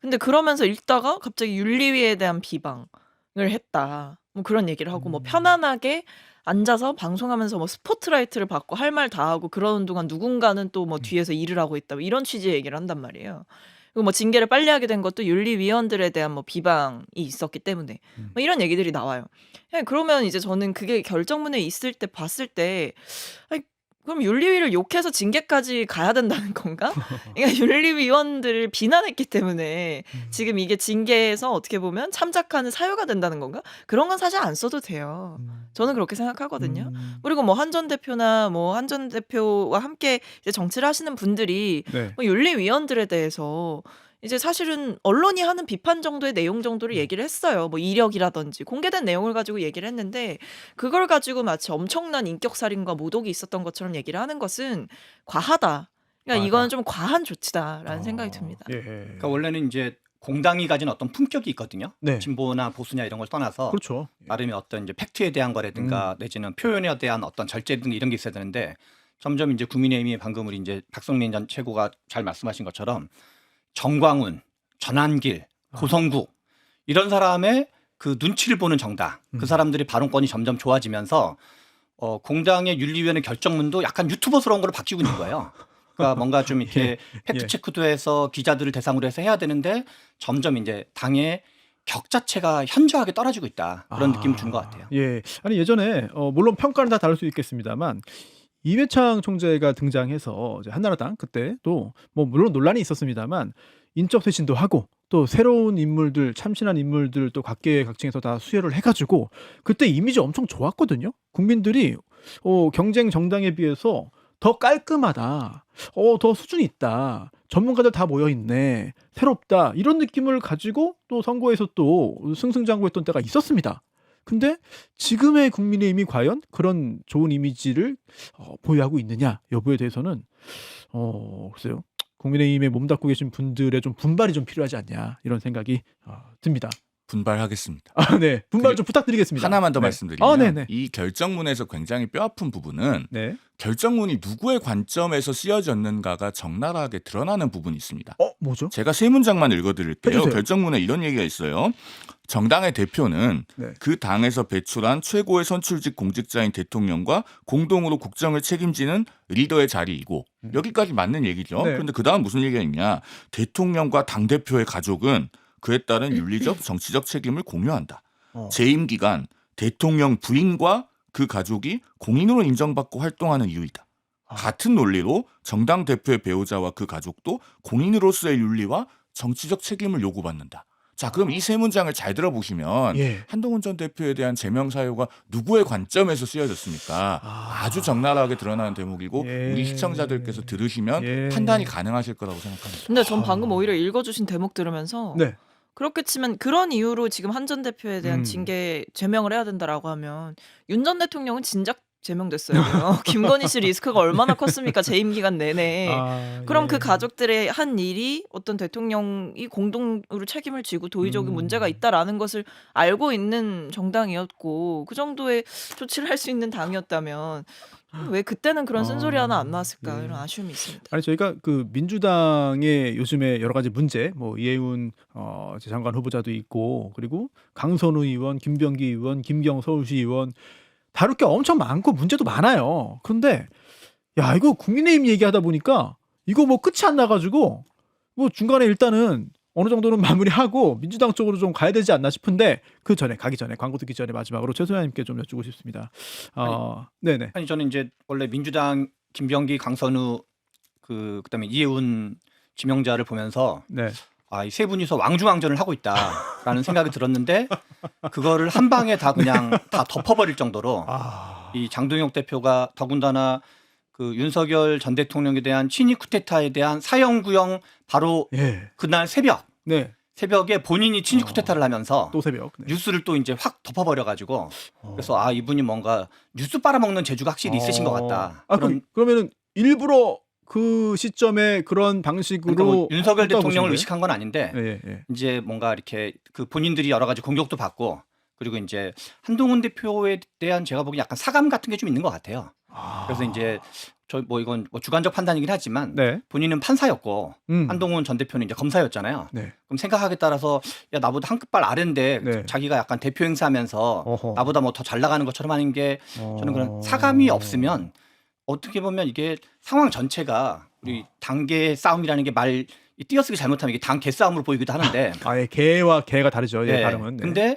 [SPEAKER 3] 근데 그러면서 읽다가 갑자기 윤리위에 대한 비방을 했다. 뭐 그런 얘기를 하고 뭐 편안하게 앉아서 방송하면서 뭐 스포트라이트를 받고 할 말 다 하고 그러는 동안 누군가는 또 뭐 뒤에서 일을 하고 있다. 뭐 이런 취지의 얘기를 한단 말이에요. 그리고 뭐 징계를 빨리 하게 된 것도 윤리위원들에 대한 뭐 비방이 있었기 때문에 뭐 이런 얘기들이 나와요. 그러면 이제 저는 그게 결정문에 있을 때 봤을 때 아니, 그럼 윤리위를 욕해서 징계까지 가야 된다는 건가? 그러니까 윤리위원들을 비난했기 때문에 지금 이게 징계에서 어떻게 보면 참작하는 사유가 된다는 건가? 그런 건 사실 안 써도 돼요. 저는 그렇게 생각하거든요. 그리고 뭐 한 전 대표나 뭐 한 전 대표와 함께 이제 정치를 하시는 분들이
[SPEAKER 2] 네.
[SPEAKER 3] 뭐 윤리위원들에 대해서 이제 사실은 언론이 하는 비판 정도의 내용 정도를 얘기를 했어요. 뭐 이력이라든지 공개된 내용을 가지고 얘기를 했는데 그걸 가지고 마치 엄청난 인격살인과 모독이 있었던 것처럼 얘기를 하는 것은 과하다. 그러니까 이거는 좀 과한 조치다라는 생각이 듭니다.
[SPEAKER 2] 예.
[SPEAKER 5] 그러니까 원래는 이제 공당이 가진 어떤 품격이 있거든요.
[SPEAKER 2] 네.
[SPEAKER 5] 진보나 보수냐 이런 걸 떠나서
[SPEAKER 2] 그렇죠.
[SPEAKER 5] 나름의 어떤 이제 팩트에 대한 거라든가 내지는 표현에 대한 어떤 절제 등 이런 게 있어야 되는데 점점 이제 국민의힘이 방금 우리 이제 박성민 전 최고가 잘 말씀하신 것처럼 정광훈, 전한길, 고성국 이런 사람의 그 눈치를 보는 정당 그 사람들이 발언권이 점점 좋아지면서 공당의 윤리위원회 결정문도 약간 유튜버스러운 걸로 바뀌고 있는 거예요. 그러니까 뭔가 좀 이렇게 팩트 체크도 해서 기자들을 대상으로 해서 해야 되는데 점점 이제 당의 격 자체가 현저하게 떨어지고 있다 그런 느낌을 주는 것 같아요.
[SPEAKER 2] 예. 아니 예전에 물론 평가는 다 다를 수 있겠습니다만 이회창 총재가 등장해서 이제 한나라당 그때도 뭐 물론 논란이 있었습니다만 인적 쇄신도 하고 또 새로운 인물들 참신한 인물들 또 각계각층에서 다 수혈을 해가지고 그때 이미지 엄청 좋았거든요. 국민들이 경쟁 정당에 비해서 더 깔끔하다, 더 수준이 있다, 전문가들 다 모여 있네, 새롭다 이런 느낌을 가지고 또 선거에서 또 승승장구했던 때가 있었습니다. 근데 지금의 국민의힘이 과연 그런 좋은 이미지를 보유하고 있느냐 여부에 대해서는 글쎄요. 국민의힘에 몸담고 계신 분들의 좀 분발이 좀 필요하지 않냐 이런 생각이 듭니다.
[SPEAKER 4] 분발하겠습니다.
[SPEAKER 2] 네, 분발 좀 부탁드리겠습니다.
[SPEAKER 4] 하나만 더
[SPEAKER 2] 네.
[SPEAKER 4] 말씀드리면
[SPEAKER 2] 네네.
[SPEAKER 4] 이 결정문에서 굉장히 뼈아픈 부분은
[SPEAKER 2] 네.
[SPEAKER 4] 결정문이 누구의 관점에서 쓰여졌는가가 적나라하게 드러나는 부분이 있습니다.
[SPEAKER 2] 뭐죠?
[SPEAKER 4] 제가 세 문장만 읽어드릴게요.
[SPEAKER 2] 해주세요.
[SPEAKER 4] 결정문에 이런 얘기가 있어요. 정당의 대표는
[SPEAKER 2] 네.
[SPEAKER 4] 그 당에서 배출한 최고의 선출직 공직자인 대통령과 공동으로 국정을 책임지는 리더의 자리이고 여기까지 맞는 얘기죠.
[SPEAKER 2] 네.
[SPEAKER 4] 그런데 그 다음 무슨 얘기가 있냐. 대통령과 당대표의 가족은 그에 따른 윤리적 정치적 책임을 공유한다. 재임 기간 대통령 부인과 그 가족이 공인으로 인정받고 활동하는 이유이다. 같은 논리로 정당 대표의 배우자와 그 가족도 공인으로서의 윤리와 정치적 책임을 요구받는다. 자, 그럼 이 세 문장을 잘 들어보시면
[SPEAKER 2] 예.
[SPEAKER 4] 한동훈 전 대표에 대한 제명 사유가 누구의 관점에서 쓰여졌습니까? 아주 적나라하게 드러나는 대목이고
[SPEAKER 2] 예.
[SPEAKER 4] 우리 시청자들께서 들으시면
[SPEAKER 2] 예.
[SPEAKER 4] 판단이 가능하실 거라고 생각합니다.
[SPEAKER 3] 근데 전 방금 오히려 읽어주신 대목 들으면서
[SPEAKER 2] 네.
[SPEAKER 3] 그렇게 치면 그런 이유로 지금 한 전 대표에 대한 징계 제명을 해야 된다라고 하면 윤 전 대통령은 진작 제명됐어요. 김건희 씨 리스크가 얼마나 컸습니까? 재임 기간 내내. 그럼
[SPEAKER 2] 예.
[SPEAKER 3] 그 가족들의 한 일이 어떤 대통령이 공동으로 책임을 지고 도의적인 문제가 있다라는 것을 알고 있는 정당이었고 그 정도의 조치를 할 수 있는 당이었다면 왜 그때는 그런 쓴소리 하나 안 나왔을까
[SPEAKER 2] 예.
[SPEAKER 3] 이런 아쉬움이 있습니다.
[SPEAKER 2] 아니 저희가 그 민주당의 요즘에 여러 가지 문제, 뭐 이해운 장관 후보자도 있고 그리고 강선우 의원, 김병기 의원, 김경 서울시 의원 다룰 게 엄청 많고 문제도 많아요. 그런데 야 이거 국민의힘 얘기하다 보니까 이거 뭐 끝이 안 나가지고 뭐 중간에 일단은 어느 정도는 마무리하고 민주당 쪽으로 좀 가야 되지 않나 싶은데 그 전에 가기 전에 광고 듣기 전에 마지막으로 최 소장님께 좀 여쭙고 싶습니다. 네네.
[SPEAKER 5] 아니 저는 이제 원래 민주당 김병기, 강선우 그다음에 이해운 지명자를 보면서
[SPEAKER 2] 네.
[SPEAKER 5] 아, 이 세 분이서 왕중왕전을 하고 있다라는 생각이 들었는데 그거를 한 방에 다 그냥 다 덮어버릴 정도로 이 장동혁 대표가 더군다나 그 윤석열 전 대통령에 대한 친위 쿠데타에 대한 사형 구형 바로
[SPEAKER 2] 예.
[SPEAKER 5] 그날 새벽
[SPEAKER 2] 네.
[SPEAKER 5] 새벽에 본인이 친위 쿠데타를 하면서
[SPEAKER 2] 또 새벽. 네.
[SPEAKER 5] 뉴스를 또 이제 확 덮어버려가지고 그래서 아 이분이 뭔가 뉴스 빨아먹는 재주가 확실히 있으신 것 같다.
[SPEAKER 2] 그러면은 일부러 그 시점에 그런 방식으로
[SPEAKER 5] 그러니까 뭐 윤석열
[SPEAKER 2] 했다고
[SPEAKER 5] 대통령을
[SPEAKER 2] 보신
[SPEAKER 5] 의식한 건 아닌데
[SPEAKER 2] 거예요? 예.
[SPEAKER 5] 이제 뭔가 이렇게 그 본인들이 여러 가지 공격도 받고 그리고 이제 한동훈 대표에 대한 제가 보기엔 약간 사감 같은 게 좀 있는 것 같아요. 그래서 이제 저 뭐 이건 뭐 주관적 판단이긴 하지만
[SPEAKER 2] 네.
[SPEAKER 5] 본인은 판사였고 한동훈 전 대표는 이제 검사였잖아요.
[SPEAKER 2] 네.
[SPEAKER 5] 그럼 생각하기에 따라서 야 나보다 한 끗발 아래인데
[SPEAKER 2] 네.
[SPEAKER 5] 자기가 약간 대표 행사하면서
[SPEAKER 2] 어허.
[SPEAKER 5] 나보다 뭐 더 잘 나가는 것처럼 하는 게 저는 그런 사감이 없으면 어떻게 보면 이게 상황 전체가 우리 당계 싸움이라는 게 말 띄어쓰기 잘못하면 이게 당계 싸움으로 보이기도 하는데
[SPEAKER 2] 아예 개와 개가 다르죠. 예,
[SPEAKER 5] 네.
[SPEAKER 2] 발음은. 네.
[SPEAKER 5] 근데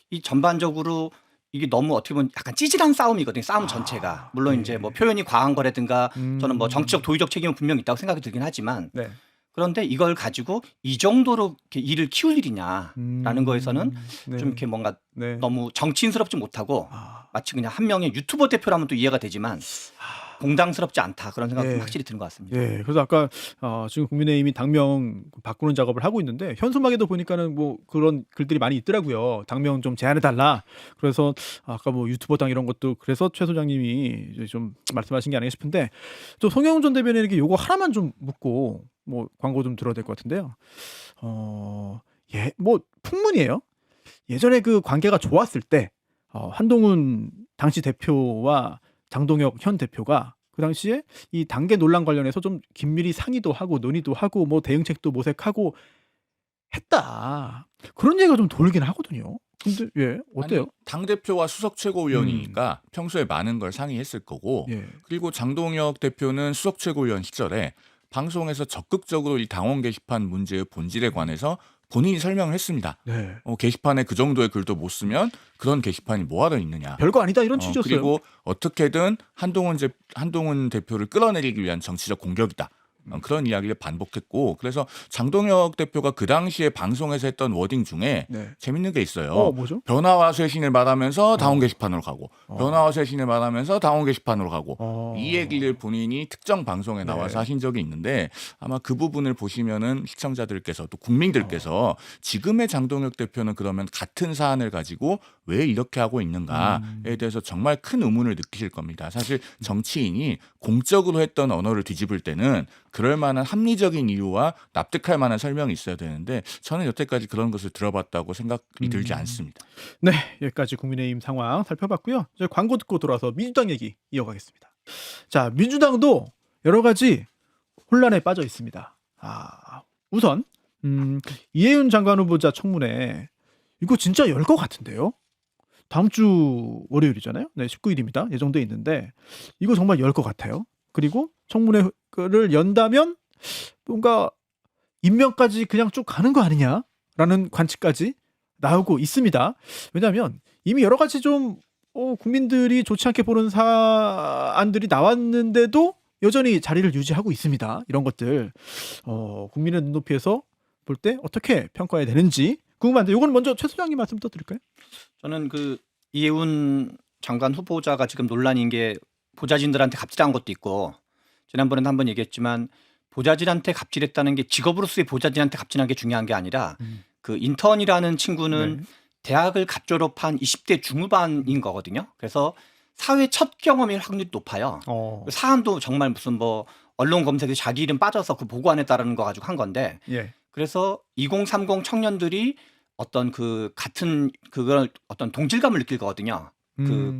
[SPEAKER 5] 이 전반적으로 이게 너무 어떻게 보면 약간 찌질한 싸움이거든요. 싸움 전체가. 물론 이제 뭐 표현이 과한 거라든가 저는 뭐 정치적 도의적 책임은 분명히 있다고 생각이 들긴 하지만
[SPEAKER 2] 네.
[SPEAKER 5] 그런데 이걸 가지고 이 정도로 이렇게 일을 키울 일이냐라는 거에서는
[SPEAKER 2] 네.
[SPEAKER 5] 좀 이렇게 뭔가
[SPEAKER 2] 네.
[SPEAKER 5] 너무 정치인스럽지 못하고 마치 그냥 한 명의 유튜버 대표라면 또 이해가 되지만 공당스럽지 않다 그런 생각이
[SPEAKER 2] 예.
[SPEAKER 5] 좀 확실히 드는 것 같습니다.
[SPEAKER 2] 예, 그래서 아까 지금 국민의힘이 당명 바꾸는 작업을 하고 있는데 현수막에도 보니까는 뭐 그런 글들이 많이 있더라고요. 당명 좀 제한해 달라. 그래서 아까 뭐 유튜버 당 이런 것도 그래서 최 소장님이 이제 좀 말씀하신 게 아닌가 싶은데 또 송영훈 전 대변인에게 요거 하나만 좀 묻고 뭐 광고 좀 들어야 될 것 같은데요. 예, 뭐 풍문이에요. 예전에 그 관계가 좋았을 때 한동훈 당시 대표와 장동혁 현 대표가 그 당시에 이 단계 논란 관련해서 좀 긴밀히 상의도 하고 논의도 하고 뭐 대응책도 모색하고 했다. 그런 얘기가 좀 돌긴 하거든요. 근데 예, 어때요?
[SPEAKER 4] 당 대표와 수석 최고위원이니까 평소에 많은 걸 상의했을 거고
[SPEAKER 2] 예.
[SPEAKER 4] 그리고 장동혁 대표는 수석 최고위원 시절에 방송에서 적극적으로 이 당원 게시판 문제의 본질에 관해서 본인이 설명을 했습니다.
[SPEAKER 2] 네.
[SPEAKER 4] 게시판에 그 정도의 글도 못 쓰면 그런 게시판이 뭐하러 있느냐.
[SPEAKER 2] 별거 아니다 이런 취지였어요.
[SPEAKER 4] 그리고 어떻게든 한동훈 대표를 끌어내리기 위한 정치적 공격이다. 그런 이야기를 반복했고 그래서 장동혁 대표가 그 당시에 방송에서 했던 워딩 중에
[SPEAKER 2] 네.
[SPEAKER 4] 재밌는 게 있어요.
[SPEAKER 2] 뭐죠?
[SPEAKER 4] 변화와 쇄신을 말하면서 당원 게시판으로 가고 변화와 쇄신을 말하면서 당원 게시판으로 가고 이 얘기를 본인이 특정 방송에 나와서 하신 적이 있는데 아마 그 부분을 보시면은 시청자들께서 또 국민들께서 지금의 장동혁 대표는 그러면 같은 사안을 가지고 왜 이렇게 하고 있는가에 대해서 정말 큰 의문을 느끼실 겁니다. 사실 정치인이 공적으로 했던 언어를 뒤집을 때는 그럴 만한 합리적인 이유와 납득할 만한 설명이 있어야 되는데 저는 여태까지 그런 것을 들어봤다고 생각이 들지 않습니다.
[SPEAKER 2] 네, 여기까지 국민의힘 상황 살펴봤고요. 이제 광고 듣고 돌아와서 민주당 얘기 이어가겠습니다. 자, 민주당도 여러 가지 혼란에 빠져 있습니다. 우선 이해운 장관 후보자 청문회 이거 진짜 열 것 같은데요. 다음 주 월요일이잖아요. 네, 19일입니다. 예정돼 있는데 이거 정말 열 것 같아요. 그리고 청문회를 연다면 뭔가 임명까지 그냥 쭉 가는 거 아니냐라는 관측까지 나오고 있습니다. 왜냐하면 이미 여러 가지 좀 국민들이 좋지 않게 보는 사안들이 나왔는데도 여전히 자리를 유지하고 있습니다. 이런 것들 국민의 눈높이에서 볼 때 어떻게 평가해야 되는지 궁금한데 이건 먼저 최 소장님 말씀 또 드릴까요?
[SPEAKER 5] 저는 그 이해운 장관 후보자가 지금 논란인 게 보좌진들한테 갑질한 것도 있고 지난번에도 한번 얘기했지만 보좌진한테 갑질했다는 게 직업으로서의 보좌진한테 갑질한 게 중요한 게 아니라 그 인턴이라는 친구는
[SPEAKER 2] 네.
[SPEAKER 5] 대학을 갓 졸업한 20대 중후반인 거거든요. 그래서 사회 첫 경험일 확률이 높아요. 사안도 정말 무슨 뭐 언론 검색에 자기 이름 빠져서 그 보고 안 했다라는 거 가지고 한 건데
[SPEAKER 2] 예.
[SPEAKER 5] 그래서 2030 청년들이 어떤 그 같은 그걸 어떤 동질감을 느낄 거거든요.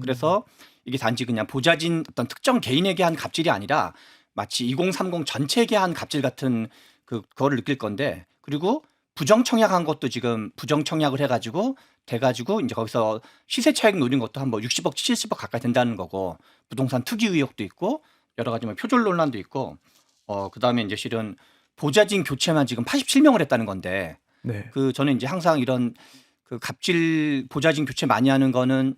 [SPEAKER 5] 그래서 이게 단지 그냥 보좌진 어떤 특정 개인에게 한 갑질이 아니라 마치 2030 전체에게 한 갑질 같은 그거를 느낄 건데 그리고 부정청약한 것도 지금 부정청약을 해가지고 돼가지고 이제 거기서 시세 차익 노린 것도 한 뭐 60억, 70억 가까이 된다는 거고 부동산 투기 의혹도 있고 여러 가지 뭐 표절 논란도 있고 그다음에 이제 실은 보좌진 교체만 지금 87명을 했다는 건데
[SPEAKER 2] 네.
[SPEAKER 5] 그 저는 이제 항상 이런 그 갑질 보좌진 교체 많이 하는 거는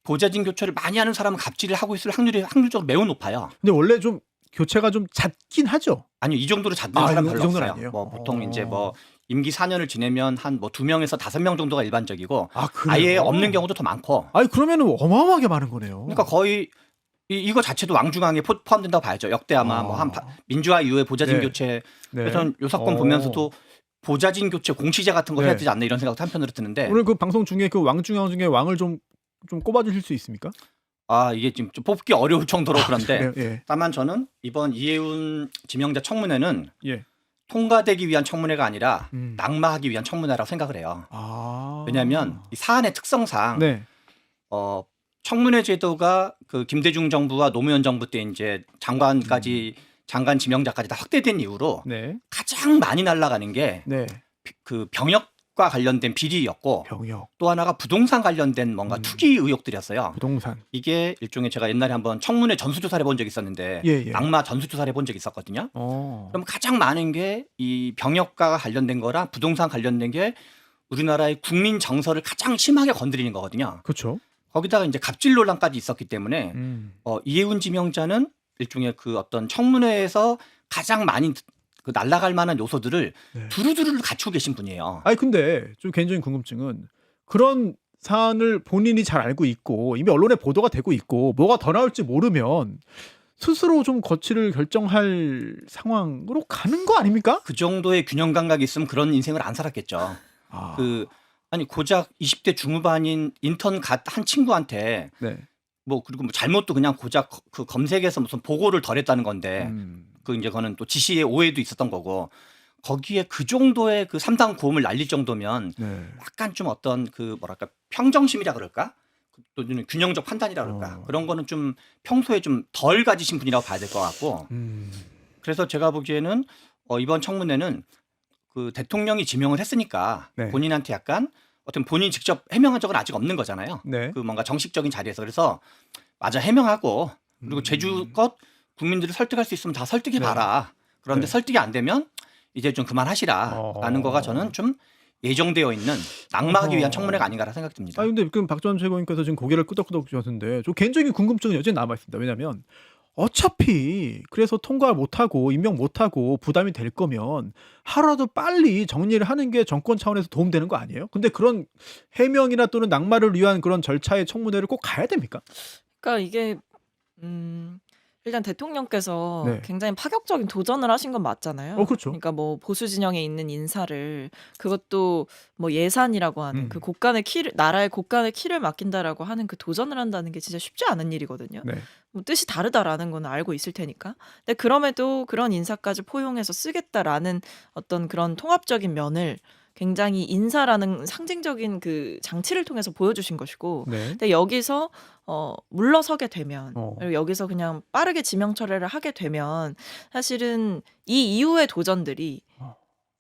[SPEAKER 5] 보좌진 교체를 많이 하는 사람은 갑질을 하고 있을 확률이 확률적으로 매우 높아요.
[SPEAKER 2] 근데 원래 좀 교체가 좀 잦긴 하죠.
[SPEAKER 5] 아니요, 이 정도로 잦는 사람
[SPEAKER 2] 이
[SPEAKER 5] 별로
[SPEAKER 2] 정도는
[SPEAKER 5] 없어요.
[SPEAKER 2] 아니에요?
[SPEAKER 5] 뭐 보통 이제 뭐 임기 4년을 지내면 한 뭐 2명에서 5명 정도가 일반적이고
[SPEAKER 2] 그래요?
[SPEAKER 5] 아예 없는 경우도 더 많고.
[SPEAKER 2] 아니 그러면은 어마어마하게 많은 거네요.
[SPEAKER 5] 그러니까 거의 이거 자체도 왕중왕에 포함된다고 봐야죠. 역대 아마 뭐 한 민주화 이후에 보좌진
[SPEAKER 2] 네.
[SPEAKER 5] 교체.
[SPEAKER 2] 네.
[SPEAKER 5] 그래서 요 사건 보면서도 보좌진 교체 공시제 같은 거
[SPEAKER 2] 네.
[SPEAKER 5] 해야 되지 않나 이런 생각도 한편으로 드는데.
[SPEAKER 2] 오늘 그 방송 중에 그 왕중왕 중에 왕을 좀 꼽아주실 수 있습니까?
[SPEAKER 5] 이게 지금 좀 뽑기 어려울 정도로 그런데
[SPEAKER 2] 예.
[SPEAKER 5] 다만 저는 이번 이해운 지명자 청문회는
[SPEAKER 2] 예.
[SPEAKER 5] 통과되기 위한 청문회가 아니라 낙마하기 위한 청문회라고 생각을 해요. 왜냐하면 이 사안의 특성상
[SPEAKER 2] 네.
[SPEAKER 5] 청문회 제도가 그 김대중 정부와 노무현 정부 때 이제 장관까지 장관 지명자까지 다 확대된 이후로
[SPEAKER 2] 네.
[SPEAKER 5] 가장 많이 날아가는 게 그 병역과 관련된 비리였고
[SPEAKER 2] 병역.
[SPEAKER 5] 또 하나가 부동산 관련된 뭔가 투기 의혹들이었어요.
[SPEAKER 2] 부동산.
[SPEAKER 5] 이게 일종의 제가 옛날에 한번 청문회 전수조사를 해본 적이 있었는데
[SPEAKER 2] 예.
[SPEAKER 5] 낙마 전수조사를 해본 적이 있었거든요.
[SPEAKER 2] 그럼
[SPEAKER 5] 그럼 가장 많은 게 이 병역과 관련된 거랑 부동산 관련된 게 우리나라의 국민 정서를 가장 심하게 건드리는 거거든요.
[SPEAKER 2] 그렇죠.
[SPEAKER 5] 거기다가 이제 갑질 논란까지 있었기 때문에 이해운 지명자는 일종의 그 어떤 청문회에서 가장 많이 그 날아갈 만한 요소들을 두루두루 갖추고 계신 분이에요.
[SPEAKER 2] 아니 근데 좀 개인적인 궁금증은 그런 사안을 본인이 잘 알고 있고 이미 언론에 보도가 되고 있고 뭐가 더 나올지 모르면 스스로 좀 거취를 결정할 상황으로 가는 거 아닙니까?
[SPEAKER 5] 그 정도의 균형 감각이 있으면 그런 인생을 안 살았겠죠. 아니 고작 20대 중후반인 인턴 한 친구한테 뭐 그리고 뭐 잘못도 그냥 고작 그 검색에서 무슨 보고를 덜 했다는 건데 그 이제 그거는 또 지시의 오해도 있었던 거고 거기에 그 정도의 그 삼당 고음을 날릴 정도면 약간 좀 어떤 그 뭐랄까 평정심이라 그럴까? 또 균형적 판단이라 그럴까? 그런 거는 좀 평소에 좀 덜 가지신 분이라고 봐야 될 것 같고 그래서 제가 보기에는 이번 청문회는 그 대통령이 지명을 했으니까 본인한테 약간 어떤 본인이 직접 해명한 적은 아직 없는 거잖아요. 그 뭔가 정식적인 자리에서 그래서 맞아 해명하고 그리고 제주껏 국민들을 설득할 수 있으면 다 설득해 봐라. 그런데 설득이 안 되면 이제 좀 그만하시라라는 거가 저는 좀 예정되어 있는 낙마하기 위한 청문회가 아닌가라는 생각이 듭니다.
[SPEAKER 2] 근데 지금 박지원 최고위원께서 지금 고개를 끄덕끄덕 주셨는데 저 개인적인 궁금증은 여전히 남아 있습니다. 왜냐하면 어차피 그래서 통과를 못하고 임명 못하고 부담이 될 거면 하루라도 빨리 정리를 하는 게 정권 차원에서 도움되는 거 아니에요? 근데 그런 해명이나 또는 낙마를 위한 그런 절차의 청문회를 꼭 가야 됩니까?
[SPEAKER 3] 그러니까 이게 일단 대통령께서 굉장히 파격적인 도전을 하신 건 맞잖아요.
[SPEAKER 2] 그렇죠.
[SPEAKER 3] 그러니까 뭐 보수 진영에 있는 인사를 그것도 뭐 예산이라고 하는 그 곳간의 키를 나라의 곳간의 키를 맡긴다라고 하는 그 도전을 한다는 게 진짜 쉽지 않은 일이거든요. 뭐 뜻이 다르다라는 건 알고 있을 테니까. 근데 그럼에도 그런 인사까지 포용해서 쓰겠다라는 어떤 그런 통합적인 면을 굉장히 인사라는 상징적인 그 장치를 통해서 보여주신 것이고, 근데 여기서 물러서게 되면 그리고 여기서 그냥 빠르게 지명 철회를 하게 되면 사실은 이 이후의 도전들이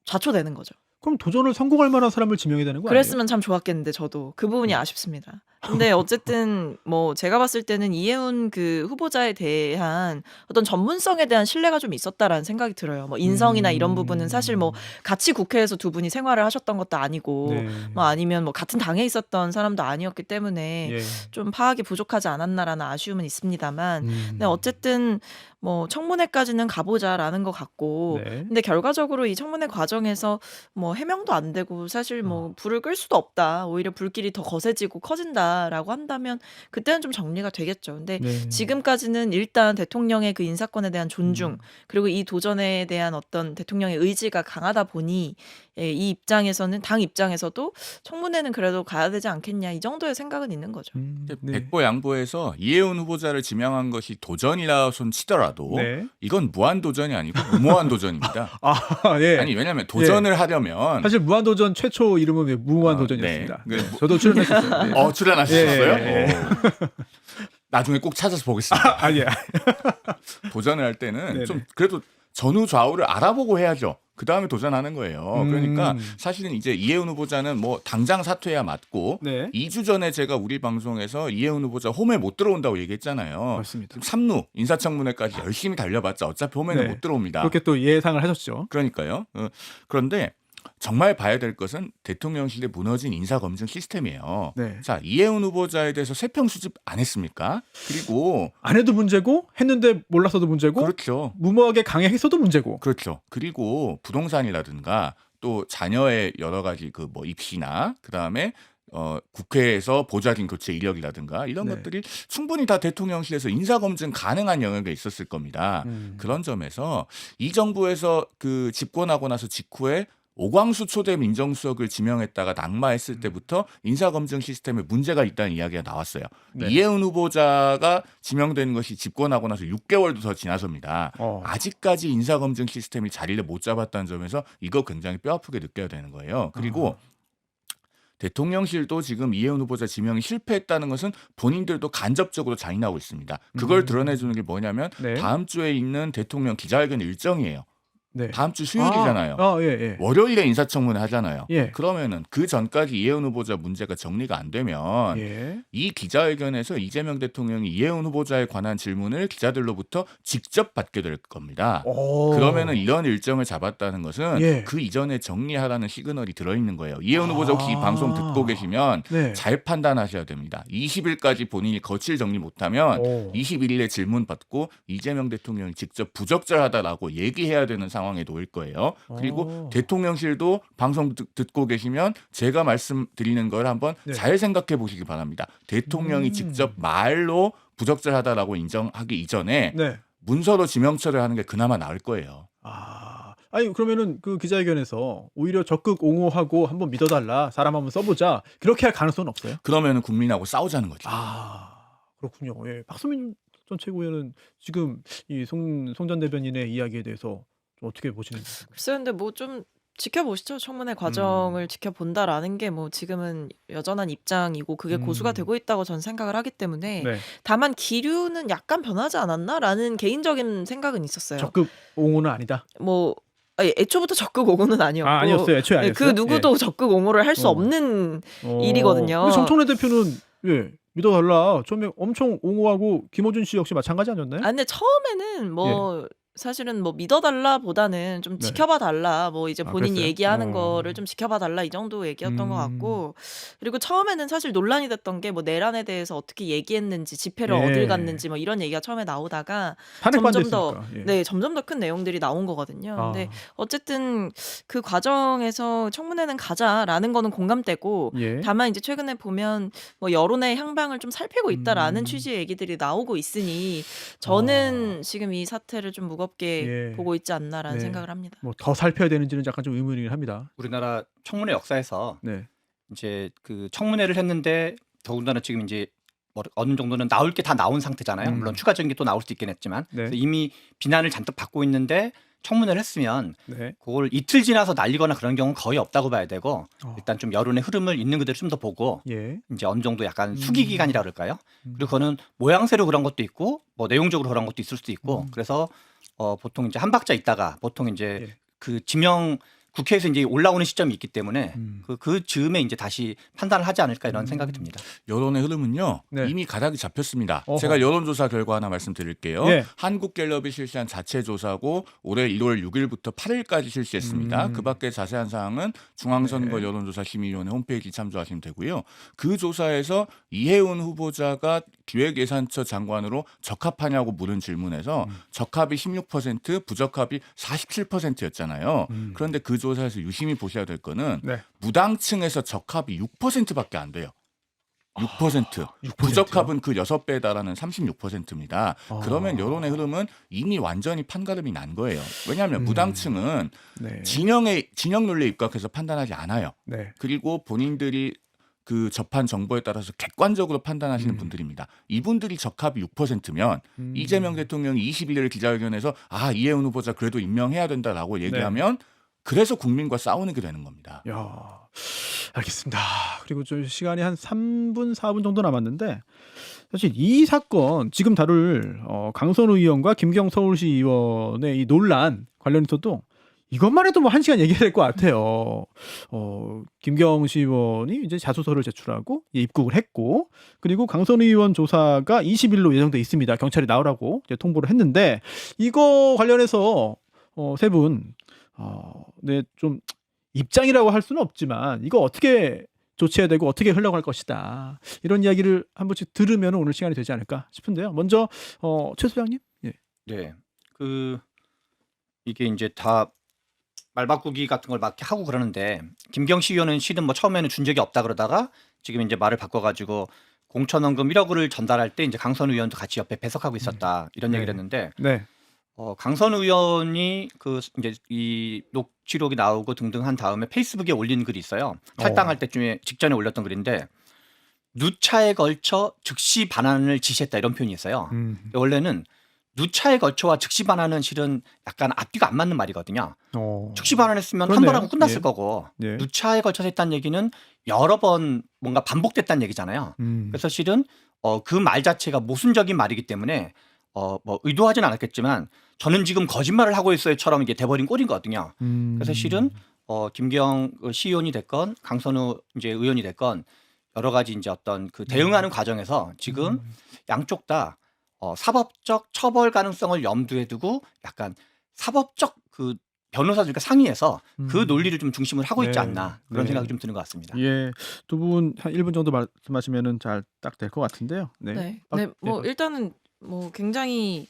[SPEAKER 3] 좌초되는 거죠.
[SPEAKER 2] 그럼 도전을 성공할 만한 사람을 지명해야 되는 거 아니에요?
[SPEAKER 3] 그랬으면 참 좋았겠는데 저도 그 부분이 아쉽습니다. 근데 어쨌든 뭐 제가 봤을 때는 이해운 그 후보자에 대한 어떤 전문성에 대한 신뢰가 좀 있었다라는 생각이 들어요. 뭐 인성이나 이런 부분은 사실 뭐 같이 국회에서 두 분이 생활을 하셨던 것도 아니고 뭐 아니면 뭐 같은 당에 있었던 사람도 아니었기 때문에 좀 파악이 부족하지 않았나라는 아쉬움은 있습니다만 근데 어쨌든 뭐 청문회까지는 가보자라는 것 같고,
[SPEAKER 2] 네.
[SPEAKER 3] 근데 결과적으로 이 청문회 과정에서 뭐 해명도 안 되고 사실 뭐 불을 끌 수도 없다, 오히려 불길이 더 거세지고 커진다라고 한다면 그때는 좀 정리가 되겠죠. 근데
[SPEAKER 2] 네.
[SPEAKER 3] 지금까지는 일단 대통령의 그 인사권에 대한 존중,
[SPEAKER 2] 음.
[SPEAKER 3] 그리고 이 도전에 대한 어떤 대통령의 의지가 강하다 보니 이 입장에서는, 당 입장에서도 청문회는 그래도 가야 되지 않겠냐, 이 정도의 생각은 있는 거죠.
[SPEAKER 2] 네.
[SPEAKER 4] 백보양보에서 이해운 후보자를 지명한 것이 도전이라 손 치더라도
[SPEAKER 2] 네.
[SPEAKER 4] 이건 무한 도전이 아니고 무모한 도전입니다.
[SPEAKER 2] 예.
[SPEAKER 4] 아니 왜냐하면 도전을 하려면
[SPEAKER 2] 사실 무한도전 최초 이름은 무한도전이었습니다.
[SPEAKER 4] 네.
[SPEAKER 2] 네. 저도 출연했었어요. 네.
[SPEAKER 4] 출연하셨어요?
[SPEAKER 2] 예.
[SPEAKER 4] 나중에 꼭 찾아서 보겠습니다.
[SPEAKER 2] 예.
[SPEAKER 4] 도전을 할 때는
[SPEAKER 2] 네네.
[SPEAKER 4] 좀 그래도 전후 좌우를 알아보고 해야죠. 그 다음에 도전하는 거예요. 그러니까 사실은 이제 이해운 후보자는 뭐 당장 사퇴해야 맞고,
[SPEAKER 2] 네.
[SPEAKER 4] 2주 전에 제가 우리 방송에서 이해운 후보자 홈에 못 들어온다고 얘기했잖아요.
[SPEAKER 2] 맞습니다.
[SPEAKER 4] 지금 3루 인사청문회까지 열심히 달려봤자 어차피 홈에는
[SPEAKER 2] 네.
[SPEAKER 4] 못 들어옵니다.
[SPEAKER 2] 그렇게 또 예상을 하셨죠.
[SPEAKER 4] 그러니까요. 그런데 정말 봐야 될 것은 대통령실에 무너진 인사검증 시스템이에요.
[SPEAKER 2] 네.
[SPEAKER 4] 자, 이해운 후보자에 대해서 세평 수집 안 했습니까? 그리고
[SPEAKER 2] 안 해도 문제고 했는데 몰라서도 문제고
[SPEAKER 4] 그렇죠.
[SPEAKER 2] 무모하게 강행했어도 문제고.
[SPEAKER 4] 그렇죠. 그리고 부동산이라든가 또 자녀의 여러 가지 그 뭐 입시나 그다음에 국회에서 보좌진 교체 이력이라든가 이런
[SPEAKER 2] 네.
[SPEAKER 4] 것들이 충분히 다 대통령실에서 인사검증 가능한 영역에 있었을 겁니다. 그런 점에서 이 정부에서 그 집권하고 나서 직후에 오광수 초대 민정수석을 지명했다가 낙마했을 때부터 인사검증 시스템에 문제가 있다는 이야기가 나왔어요.
[SPEAKER 2] 네.
[SPEAKER 4] 이해운 후보자가 지명되는 것이 집권하고 나서 6개월도 더 지나섭니다. 아직까지 인사검증 시스템이 자리를 못 잡았다는 점에서 이거 굉장히 뼈아프게 느껴야 되는 거예요. 그리고 대통령실도 지금 이해운 후보자 지명이 실패했다는 것은 본인들도 간접적으로 자인하고 있습니다. 그걸 드러내주는 게 뭐냐면
[SPEAKER 2] 네.
[SPEAKER 4] 다음 주에 있는 대통령 기자회견 일정이에요.
[SPEAKER 2] 네.
[SPEAKER 4] 다음 주 수요일이잖아요.
[SPEAKER 2] 예.
[SPEAKER 4] 월요일에 인사청문회 하잖아요.
[SPEAKER 2] 예.
[SPEAKER 4] 그러면은 그 전까지 이해운 후보자 문제가 정리가 안 되면
[SPEAKER 2] 예.
[SPEAKER 4] 이 기자회견에서 이재명 대통령이 이해운 후보자에 관한 질문을 기자들로부터 직접 받게 될 겁니다. 그러면은 이런 일정을 잡았다는 것은
[SPEAKER 2] 예.
[SPEAKER 4] 그 이전에 정리하라는 시그널이 들어있는 거예요. 이해운 후보자 혹시 이 방송 듣고 계시면
[SPEAKER 2] 네.
[SPEAKER 4] 잘 판단하셔야 됩니다. 20일까지 본인이 거칠 정리 못하면 21일에 질문 받고 이재명 대통령이 직접 부적절하다라고 얘기해야 되는 상황에 놓일 거예요. 그리고 대통령실도 방송 듣고 계시면 제가 말씀드리는 걸 한번
[SPEAKER 2] 네.
[SPEAKER 4] 잘 생각해 보시기 바랍니다. 대통령이 직접 말로 부적절하다라고 인정하기 이전에
[SPEAKER 2] 네.
[SPEAKER 4] 문서로 지명처를 하는 게 그나마 나을 거예요.
[SPEAKER 2] 아니 그러면은 그 기자회견에서 오히려 적극 옹호하고 한번 믿어달라, 사람 한번 써보자, 그렇게 할 가능성은 없어요?
[SPEAKER 4] 그러면은 국민하고 싸우자는 거죠.
[SPEAKER 2] 그렇군요. 예. 박수민 전 최고위원은 지금 이 송 전 대변인의 이야기에 대해서 좀 어떻게 보시는지.
[SPEAKER 3] 글쎄요, 근데 뭐 좀 지켜보시죠. 청문회 과정을 지켜본다라는 게 뭐 지금은 여전한 입장이고 그게 고수가 되고 있다고 저는 생각을 하기 때문에,
[SPEAKER 2] 네.
[SPEAKER 3] 다만 기류는 약간 변하지 않았나라는 개인적인 생각은 있었어요.
[SPEAKER 2] 적극 옹호는 아니다.
[SPEAKER 3] 뭐 애초부터 적극 옹호는 아니었고,
[SPEAKER 2] 아니었어요. 애초에
[SPEAKER 3] 네,
[SPEAKER 2] 아니었어요.
[SPEAKER 3] 그 누구도 적극 옹호를 할 수 없는 일이거든요.
[SPEAKER 2] 근데 정청래 대표는 믿어달라 처음에 엄청 옹호하고, 김어준 씨 역시 마찬가지 아니었나요?
[SPEAKER 3] 근데 처음에는 뭐 사실은 뭐 믿어달라보다는 좀
[SPEAKER 2] 네.
[SPEAKER 3] 지켜봐달라, 뭐 이제 본인이
[SPEAKER 2] 그랬어요?
[SPEAKER 3] 얘기하는 거를 좀 지켜봐달라, 이 정도 얘기였던 것 같고, 그리고 처음에는 사실 논란이 됐던 게 뭐 내란에 대해서 어떻게 얘기했는지, 집회를
[SPEAKER 2] 예.
[SPEAKER 3] 어딜 갔는지 뭐 이런 얘기가 처음에 나오다가
[SPEAKER 2] 탄핵받았으니까.
[SPEAKER 3] 점점 더 큰 내용들이 나온 거거든요. 근데 어쨌든 그 과정에서 청문회는 가자라는 거는 공감되고, 다만 이제 최근에 보면 뭐 여론의 향방을 좀 살피고 있다라는 취지의 얘기들이 나오고 있으니 저는 지금 이 사태를 좀 무겁게 보고 있지 않나라는 생각을 합니다.
[SPEAKER 2] 뭐 더 살펴야 되는지는 약간 좀 의문이긴 합니다.
[SPEAKER 5] 우리나라 청문회 역사에서
[SPEAKER 2] 네.
[SPEAKER 5] 이제 그 청문회를 했는데 더군다나 지금 이제 뭐 어느 정도는 나올 게 다 나온 상태잖아요. 물론 추가적인 게 또 나올 수 있긴 했지만 그래서 이미 비난을 잔뜩 받고 있는데 청문회를 했으면 그걸 이틀 지나서 날리거나 그런 경우는 거의 없다고 봐야 되고, 일단 좀 여론의 흐름을 있는 그대로 좀 더 보고 이제 어느 정도 약간 수기 기간이라 그럴까요? 그리고 그거는 모양새로 그런 것도 있고 뭐 내용적으로 그런 것도 있을 수도 있고, 그래서 보통 이제 한 박자 있다가 보통 이제 그 지명 국회에서 이제 올라오는 시점이 있기 때문에 그 즈음에 이제 다시 판단을 하지 않을까 이런 생각이 듭니다.
[SPEAKER 4] 여론의 흐름은요.
[SPEAKER 2] 네.
[SPEAKER 4] 이미 가닥이 잡혔습니다.
[SPEAKER 2] 어허.
[SPEAKER 4] 제가 여론조사 결과 하나 말씀드릴게요.
[SPEAKER 2] 예.
[SPEAKER 4] 한국갤럽이 실시한 자체 조사고 올해 1월 6일부터 8일까지 실시했습니다. 그 밖에 자세한 사항은 중앙선거
[SPEAKER 2] 네.
[SPEAKER 4] 여론조사 심의위원회 홈페이지 참조하시면 되고요. 그 조사에서 이해운 후보자가 기획예산처 장관으로 적합하냐고 물은 질문에서 적합이 16%, 부적합이 47%였잖아요. 그런데 그 조사에서 유심히 보셔야 될 거는
[SPEAKER 2] 네.
[SPEAKER 4] 무당층에서 적합이 6%밖에 안 돼요. 6%.
[SPEAKER 2] 6%요?
[SPEAKER 4] 부적합은 그 6배에 달하는 36%입니다.
[SPEAKER 2] 아.
[SPEAKER 4] 그러면 여론의 흐름은 이미 완전히 판가름이 난 거예요. 왜냐하면 무당층은
[SPEAKER 2] 네.
[SPEAKER 4] 진영 논리에 입각해서 판단하지 않아요.
[SPEAKER 2] 네.
[SPEAKER 4] 그리고 본인들이 그 접한 정보에 따라서 객관적으로 판단하시는 분들입니다. 이분들이 적합이 6%면 이재명 대통령이 21일 기자회견에서 이해운 후보자 그래도 임명해야 된다라고 얘기하면 그래서 국민과 싸우는 게 되는 겁니다.
[SPEAKER 2] 야, 알겠습니다. 그리고 좀 시간이 한 3분, 4분 정도 남았는데 사실 이 사건 지금 다룰 강선우 의원과 김경 서울시 의원의 이 논란 관련해서도 이것만 해도 뭐 1시간 얘기해야 될 것 같아요. 김경 시의원이 이제 자소서를 제출하고 입국을 했고, 그리고 강선우 의원 조사가 20일로 예정돼 있습니다. 경찰이 나오라고 이제 통보를 했는데, 이거 관련해서 세 분, 네, 좀 입장이라고 할 수는 없지만 이거 어떻게 조치해야 되고 어떻게 흘러갈 것이다, 이런 이야기를 한 번씩 들으면 오늘 시간이 되지 않을까 싶은데요. 먼저 최 소장님. 예.
[SPEAKER 5] 네, 이게 이제 다 말바꾸기 같은 걸 막 하고 그러는데, 김경시 의원은 실은 뭐 처음에는 준 적이 없다 그러다가 지금 이제 말을 바꿔가지고 공천원금 1억 원을 전달할 때 이제 강선우 의원도 같이 옆에 배석하고 있었다 이런
[SPEAKER 2] 네.
[SPEAKER 5] 얘기를 했는데,
[SPEAKER 2] 네.
[SPEAKER 5] 강선우 의원이 이제 이 녹취록이 나오고 등등 한 다음에 페이스북에 올린 글이 있어요. 탈당할 때쯤에 직전에 올렸던 글인데, 누차에 걸쳐 즉시 반환을 지시했다 이런 표현이 있어요. 원래는 누차에 걸쳐와 즉시 반환은 실은 약간 앞뒤가 안 맞는 말이거든요. 즉시 반환했으면 한
[SPEAKER 2] 그러네요.
[SPEAKER 5] 번 하고 끝났을
[SPEAKER 2] 예.
[SPEAKER 5] 거고,
[SPEAKER 2] 네.
[SPEAKER 5] 누차에 걸쳐서 했다는 얘기는 여러 번 뭔가 반복됐다는 얘기잖아요. 그래서 실은 그 말 자체가 모순적인 말이기 때문에 뭐 의도하진 않았겠지만 저는 지금 거짓말을 하고 있어요처럼 이게 돼버린 꼴인 거거든요. 그래서 실은 김경 시의원이 됐건 강선우 이제 의원이 됐건 여러 가지 이제 어떤 그 대응하는 과정에서 지금 양쪽 다 사법적 처벌 가능성을 염두에 두고 약간 사법적 그 변호사들과 상의해서 그 논리를 좀 중심을 하고 있지
[SPEAKER 2] 네.
[SPEAKER 5] 않나 그런
[SPEAKER 2] 네.
[SPEAKER 5] 생각이 좀 드는 것 같습니다.
[SPEAKER 2] 예, 두 분 한 1분 정도 말씀하시면은 잘 딱 될 것 같은데요. 네.
[SPEAKER 3] 네.
[SPEAKER 2] 아,
[SPEAKER 3] 네. 뭐
[SPEAKER 2] 네.
[SPEAKER 3] 일단은 뭐 굉장히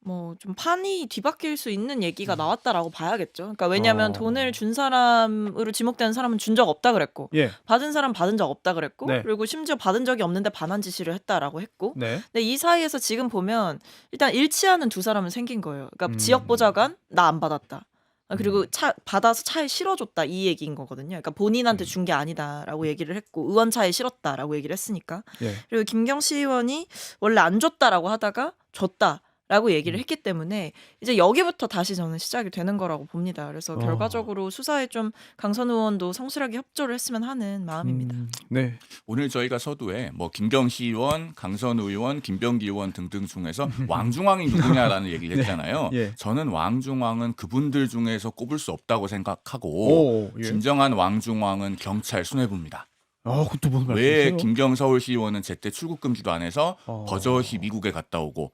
[SPEAKER 3] 뭐 좀 판이 뒤바뀔 수 있는 얘기가 나왔다라고 봐야겠죠. 그러니까 왜냐하면 돈을 준 사람으로 지목되는 사람은 준 적 없다 그랬고,
[SPEAKER 2] 예.
[SPEAKER 3] 받은 사람 받은 적 없다 그랬고,
[SPEAKER 2] 네.
[SPEAKER 3] 그리고 심지어 받은 적이 없는데 반환 지시를 했다라고 했고.
[SPEAKER 2] 네.
[SPEAKER 3] 근데 이 사이에서 지금 보면 일단 일치하는 두 사람은 생긴 거예요. 그러니까 지역 보좌관 나 안 받았다. 그리고 받아서 차에 실어줬다 이 얘기인 거거든요. 그러니까 본인한테 준 게 아니다라고 얘기를 했고, 의원 차에 실었다라고 얘기를 했으니까.
[SPEAKER 2] 예.
[SPEAKER 3] 그리고 김경시 의원이 원래 안 줬다라고 하다가 줬다라고 얘기를 했기 때문에 이제 여기부터 다시 저는 시작이 되는 거라고 봅니다. 그래서 결과적으로 수사에 좀 강선우 의원도 성실하게 협조를 했으면 하는 마음입니다.
[SPEAKER 2] 네.
[SPEAKER 4] 오늘 저희가 서두에 뭐 김경시 의원, 강선우 의원, 김병기 의원 등등 중에서 왕중왕이 누구냐라는 얘기를 했잖아요.
[SPEAKER 2] 예.
[SPEAKER 4] 저는 왕중왕은 그분들 중에서 꼽을 수 없다고 생각하고
[SPEAKER 2] 오, 예.
[SPEAKER 4] 진정한 왕중왕은 경찰 수뇌부입니다.
[SPEAKER 2] 그것도 무슨
[SPEAKER 4] 왜
[SPEAKER 2] 말씀이세요?
[SPEAKER 4] 김경 서울시 의원은 제때 출국 금지도 안 해서 버젓이 미국에 갔다 오고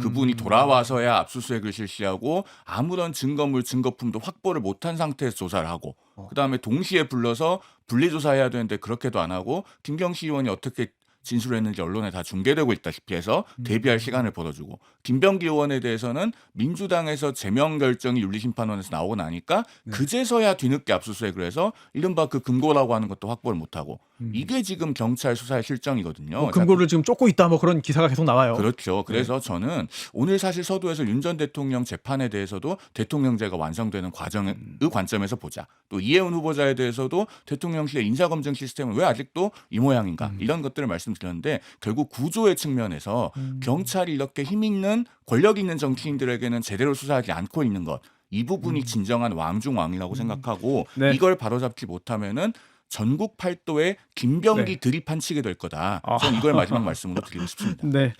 [SPEAKER 4] 그분이
[SPEAKER 2] 음.
[SPEAKER 4] 돌아와서야 압수수색을 실시하고 아무런 증거물 증거품도 확보를 못한 상태에서 조사를 하고 그다음에 동시에 불러서 분리조사해야 되는데 그렇게도 안 하고 김경시 의원이 어떻게 진술을 했는지 언론에 다 중계되고 있다시피 해서 대비할 시간을 벌어주고, 김병기 의원에 대해서는 민주당에서 제명 결정이 윤리심판원에서 나오고 나니까 그제서야 뒤늦게 압수수색을 해서 이른바 그 금고라고 하는 것도 확보를 못하고, 이게 지금 경찰 수사의 실정이거든요.
[SPEAKER 2] 금고를 지금 쫓고 있다 뭐 그런 기사가 계속 나와요.
[SPEAKER 4] 그렇죠. 그래서 저는 오늘 사실 서두에서 윤 전 대통령 재판에 대해서도 대통령제가 완성되는 과정의 관점에서 보자. 또 이해운 후보자에 대해서도 대통령실의 인사검증 시스템은 왜 아직도 이 모양인가, 이런 것들을 말씀드렸는데, 결국 구조의 측면에서 경찰이 이렇게 힘 있는 권력 있는 정치인들에게는 제대로 수사하지 않고 있는 것, 이 부분이 진정한 왕중왕이라고 생각하고
[SPEAKER 2] 네.
[SPEAKER 4] 이걸 바로잡지 못하면은 전국 팔도에 김병기
[SPEAKER 2] 네.
[SPEAKER 4] 들이판치게 될 거다.
[SPEAKER 2] 아.
[SPEAKER 4] 저는 이걸 마지막 말씀으로 드리고 싶습니다.
[SPEAKER 2] 네.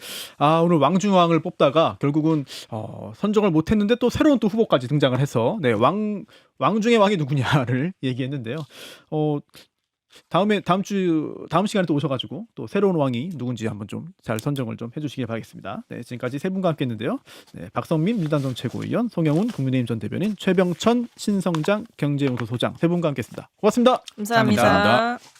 [SPEAKER 2] 오늘 왕중왕을 뽑다가 결국은 선정을 못했는데 또 새로운 또 후보까지 등장을 해서 네, 왕 중의 왕이 누구냐를 얘기했는데요. 다음 시간에 또 오셔가지고 또 새로운 왕이 누군지 한번 좀 잘 선정을 좀 해주시길 바라겠습니다. 네, 지금까지 세 분과 함께했는데요. 네, 박성민 민주당 최고위원, 송영훈 국민의힘 전 대변인, 최병천 신성장 경제연구소 소장 세 분과 함께했습니다. 고맙습니다.
[SPEAKER 3] 감사합니다.
[SPEAKER 4] 감사합니다.